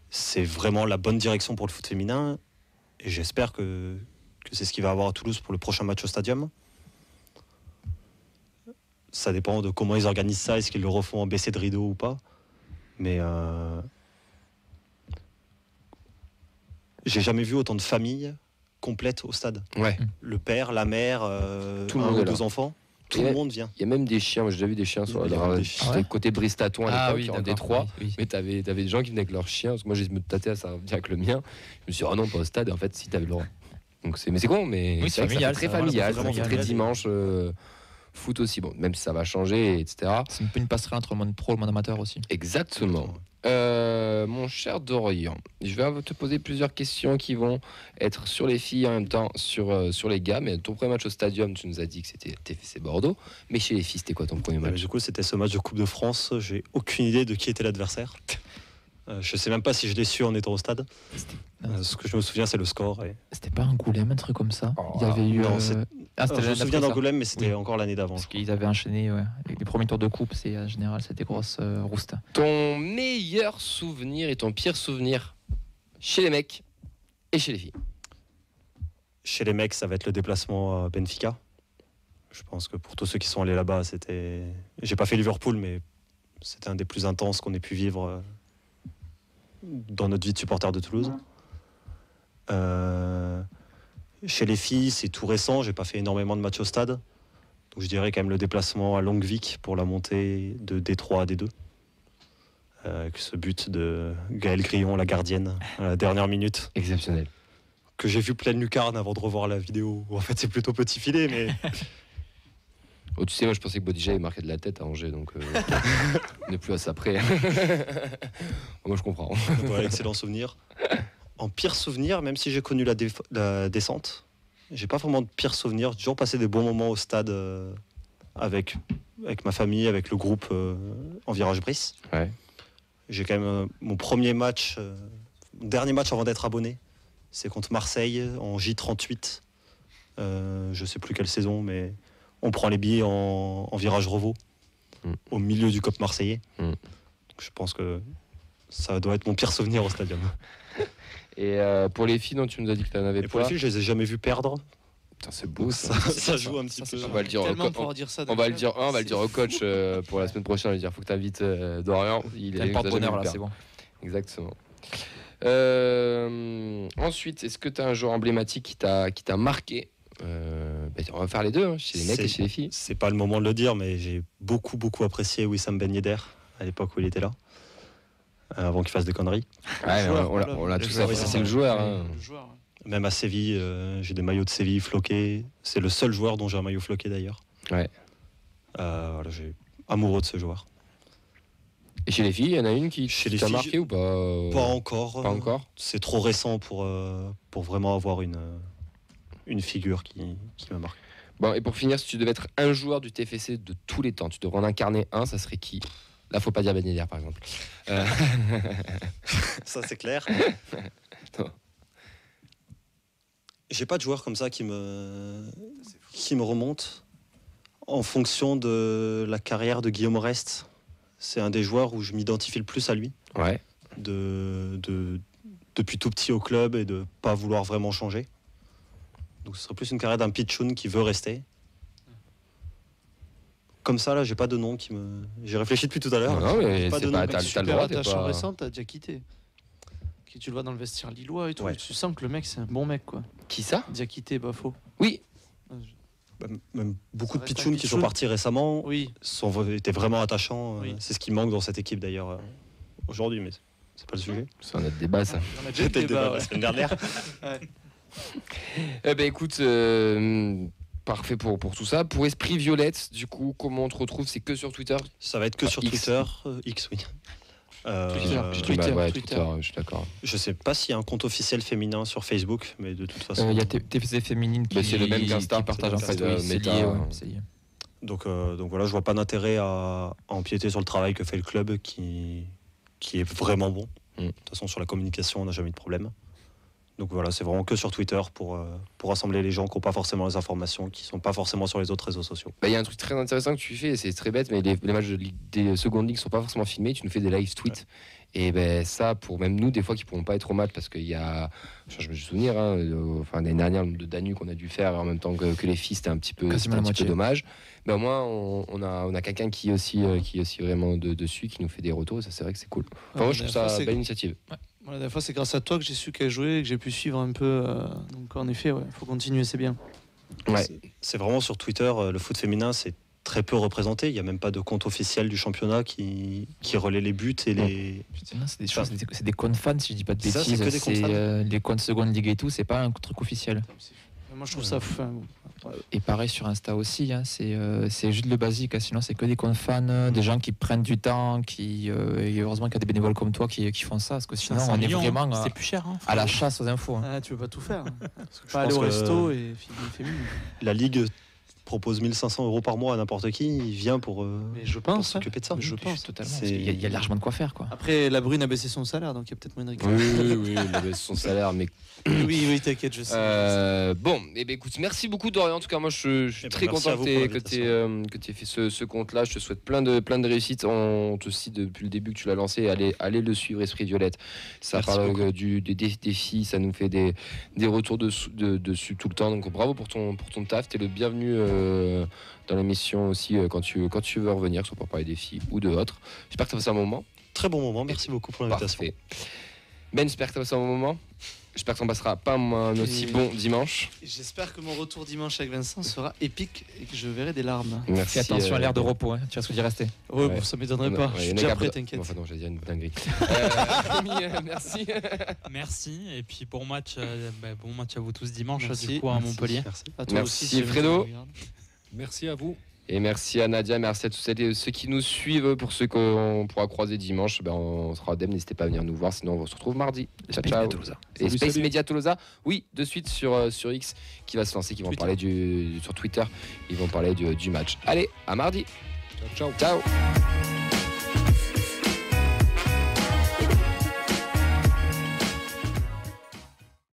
C'est vraiment la bonne direction pour le foot féminin. Et j'espère que c'est ce qu'il va y avoir à Toulouse pour le prochain match au stadium. Ça dépend de comment ils organisent ça. Est-ce qu'ils le refont en baissé de rideau ou pas? Mais j'ai jamais vu autant de familles complètes au stade. Ouais. Le père, la mère, Tout le un monde ou est là. 2 enfants. Tout Et- le monde vient. Il y a même des chiens, moi j'ai déjà vu des chiens sur Il y a même des chiens. c'était le côté Bristaton à Ah l'époque, oui, en d'accord, Détroit. oui, oui. Mais t'avais des gens qui venaient avec leurs chiens. Parce que moi, j'ai me tâter à ça bien avec le mien. Je me suis dit, oh non, pas au stade. Et en fait, si t'avais le droit. Mais c'est con, mais Oui, c'est vrai que ça familial, fait très ça, voilà, familial, c'est ça vraiment fait très familial. dimanche. Foot aussi, bon, même si ça va changer, etc. C'est un peu une passerelle entre le monde pro et le monde amateur aussi. Exactement. Mon cher Dorian, je vais te poser plusieurs questions qui vont être sur les filles en même temps sur les gars. Mais ton premier match au stadium, tu nous as dit que c'était TFC Bordeaux. Mais chez les filles, c'était quoi ton premier match? Du coup, c'était ce match de Coupe de France. J'ai aucune idée de qui était l'adversaire. Je sais même pas si je l'ai su en étant au stade. Ce que je me souviens, c'est le score. C'était pas Angoulême, un truc comme ça. Oh, Il y avait eu. non, c'est- c'était je me l'année souviens d'après, ça. d'Angoulême, mais c'était Oui. encore l'année d'avant. Parce qu'ils avaient enchaîné ouais. Les premiers tours de coupe, c'est en général c'était grosse rouste. Ton meilleur souvenir et ton pire souvenir chez les mecs et chez les filles? Chez les mecs, ça va être le déplacement à Benfica. Je pense que pour tous ceux qui sont allés là-bas, c'était. J'ai pas fait Liverpool, mais c'était un des plus intenses qu'on ait pu vivre dans notre vie de supporter de Toulouse. Chez les filles, c'est tout récent. J'ai pas fait énormément de matchs au stade. Donc je dirais quand même le déplacement à Longuevic pour la montée de D3 à D2. Avec ce but de Gaëlle Grillon, la gardienne, à la dernière minute. Exceptionnel. Que j'ai vu pleine lucarne avant de revoir la vidéo. En fait, c'est plutôt petit filet, mais Oh, tu sais, moi je pensais que Bodija il marquait de la tête à Angers, donc on n'est plus à ça près. Moi je comprends. voilà, excellent souvenir. En pire souvenir, même si j'ai connu la descente, j'ai pas vraiment de pire souvenir. J'ai toujours passé des bons moments au stade avec ma famille, avec le groupe en virage Brice. Ouais. J'ai quand même mon premier match, mon dernier match avant d'être abonné, c'est contre Marseille en J38. Je sais plus quelle saison, mais on prend les billets en virage Revaux, au milieu du COP marseillais. Donc, je pense que ça doit être mon pire souvenir au stadium. Et pour les filles, non, tu nous as dit que tu en avais Et pour les pas. filles, je les ai jamais vues perdre. Putain, c'est beau ça. Ça joue un petit peu. On va le dire. Tellement pouvoir dire ça. On va le dire au coach pour la semaine prochaine. On va lui dire faut que tu invites Dorian. Il T'as le porte-bonheur là, jamais c'est bon. Exactement. Ensuite, est-ce que tu as un joueur emblématique qui t'a marqué on va faire les deux, hein, chez les mecs et chez les filles. C'est pas le moment de le dire, mais j'ai beaucoup beaucoup apprécié Wissam Ben Yedder à l'époque où il était là, avant qu'il fasse des conneries. Ouais, joueur, on l'a tous joueur, apprécié, oui, c'est le joueur. Hein. Le joueur, ouais. Même à Séville, j'ai des maillots de Séville floqués. C'est le seul joueur dont j'ai un maillot floqué d'ailleurs. Ouais. Voilà, j'ai amoureux de ce joueur. Et chez les filles, il y en a une qui Chez les t'a filles, marqué ou pas Pas encore. Pas encore. C'est trop récent pour vraiment avoir une figure qui m'a marqué. Bon, et pour finir, si tu devais être un joueur du TFC de tous les temps, tu devrais en incarner un, ça serait qui? Là, faut pas dire Ben Yedder, par exemple. Ça, c'est clair. Non. J'ai pas de joueur comme ça qui me remonte en fonction de la carrière de Guillaume Orest. C'est un des joueurs où je m'identifie le plus à lui. Ouais. Depuis tout petit au club et de pas vouloir vraiment changer. Donc ce serait plus une carrière d'un pitchoun qui veut rester. Comme ça, là, j'ai pas de nom qui me. J'ai réfléchi depuis tout à l'heure. Non, mais Pas c'est de pas. nom. T'as le Super droit, t'es attachant pas. récent, t'as déjà quitté. Qui tu le vois dans le vestiaire lillois et tout. Ouais. Tu sens que le mec, c'est un bon mec, quoi. Qui ça? Diakité, Bafo. Oui. Même beaucoup Ça de reste pitchouns un qui sont pitchoun. partis récemment Oui. étaient vraiment attachants. Oui. C'est ce qui manque dans cette équipe d'ailleurs aujourd'hui, mais c'est pas le sujet. C'est un autre débat, ça. On a déjà eu C'était le le débat débat, la ouais. semaine dernière. Eh ben écoute, parfait pour tout ça. Pour Esprit Violette, du coup, comment on te retrouve? C'est que sur Twitter? Ça va être que sur X. Twitter. X, oui. Twitter. Ouais, Twitter. je suis d'accord. Je sais pas s'il y a un compte officiel féminin sur Facebook, mais de toute façon. Il y a TFC féminine qui, Bah, c'est le même qu'Insta, qui partage c'est en le fait. même Oui, c'est Meta, lié, ouais, hein. c'est lié. Donc voilà, je vois pas d'intérêt à empiéter sur le travail que fait le club qui est vraiment bon. De toute façon, sur la communication, on n'a jamais eu de problème. Donc voilà, c'est vraiment que sur Twitter pour rassembler les gens qui n'ont pas forcément les informations, qui sont pas forcément sur les autres réseaux sociaux. Bah, y a un truc très intéressant que tu fais, c'est très bête, mais les matchs des secondes ligues sont pas forcément filmés, tu nous fais des live tweets. Et ben ça, pour même nous, des fois, qui pourront pas être au match, parce qu'il y a, je me souviens, l'année dernière, le nombre de Danus qu'on a dû faire en même temps que les filles, c'était un petit peu, Quasiment la moitié. dommage. Mais au moins, on a quelqu'un qui est aussi vraiment dessus, qui nous fait des retours, et ça, c'est vrai que c'est cool. Enfin, moi, je trouve ça c'est- une belle initiative. Voilà, la dernière fois, c'est grâce à toi que j'ai su qu'elle jouait et que j'ai pu suivre un peu. Donc, en effet, il faut continuer, c'est bien. Ouais. C'est vraiment sur Twitter, le foot féminin, c'est très peu représenté. Il n'y a même pas de compte officiel du championnat qui relaie les buts et les. Putain, c'est des choses, c'est des comptes fans, si je dis pas de Ça, c'est bêtises. que des comptes C'est fans. les comptes seconde ligue et tout, c'est pas un truc officiel. Moi, je trouve ça. Et pareil sur Insta aussi, hein, c'est juste le basique, hein, sinon c'est que des comptes fans, des gens qui prennent du temps, et heureusement qu'il y a des bénévoles comme toi qui font ça, parce que sinon 500 on est millions, vraiment c'est plus cher. Hein, à la chasse aux infos. Hein. Ah, tu peux pas tout faire. Parce que Je pas aller pense au que- resto et féminin. La Ligue propose 1 500 € par mois à n'importe qui, il vient pour Mais je pour pense. hein. s'occuper de ça. Je pense. Totalement. C'est- parce qu'il y a largement de quoi faire, quoi. Après, la Brune a baissé son salaire, donc il y a peut-être moyen de récupérer. Oui, il baisse son salaire, mais Oui, t'inquiète, je sais. bon, et ben écoute, merci beaucoup Dorian. En tout cas, moi je suis Eh ben, très merci à content vous que pour tu aies fait ce compte-là. Je te souhaite plein de réussites. On te cite depuis le début que tu l'as lancé. Allez le suivre, Esprit Violette. Ça Merci parle beaucoup. des défis, ça nous fait des retours dessus tout le temps. Donc bravo pour ton taf. T'es le bienvenu dans l'émission aussi quand tu veux revenir, que ce soit pour parler des filles ou de autres. J'espère que tu as passé un moment. Très bon moment, merci beaucoup pour l'invitation. Parfait. Ben, j'espère que ça va passer un bon moment. J'espère que ça ne passera pas un aussi bon dimanche. J'espère que mon retour dimanche avec Vincent sera épique et que je verrai des larmes. Merci. Fais attention à l'air de repos, hein. Tu vas ce que d'y rester. Ouais, Ouais. bon, ça m'étonnerait pas. Je suis déjà prêt, t'inquiète. Enfin non, j'allais dire une dinguerie. Rémi, merci. Merci. Et puis bon match à vous tous dimanche Merci. du coup à Montpellier. Merci. À toi Merci, aussi, si Fredo. jamais tu regardes. Merci à vous. Et merci à Nadia, merci à tous celles et ceux qui nous suivent. Pour ceux qu'on pourra croiser dimanche, on sera à Dem, n'hésitez pas à venir nous voir, sinon on se retrouve mardi. Ciao, ciao. Et Salut, Space salut. Media Tolosa, oui, de suite sur X, qui va se lancer, qui vont parler sur Twitter, ils vont parler du match. Allez, à mardi. Ciao, ciao. Ciao.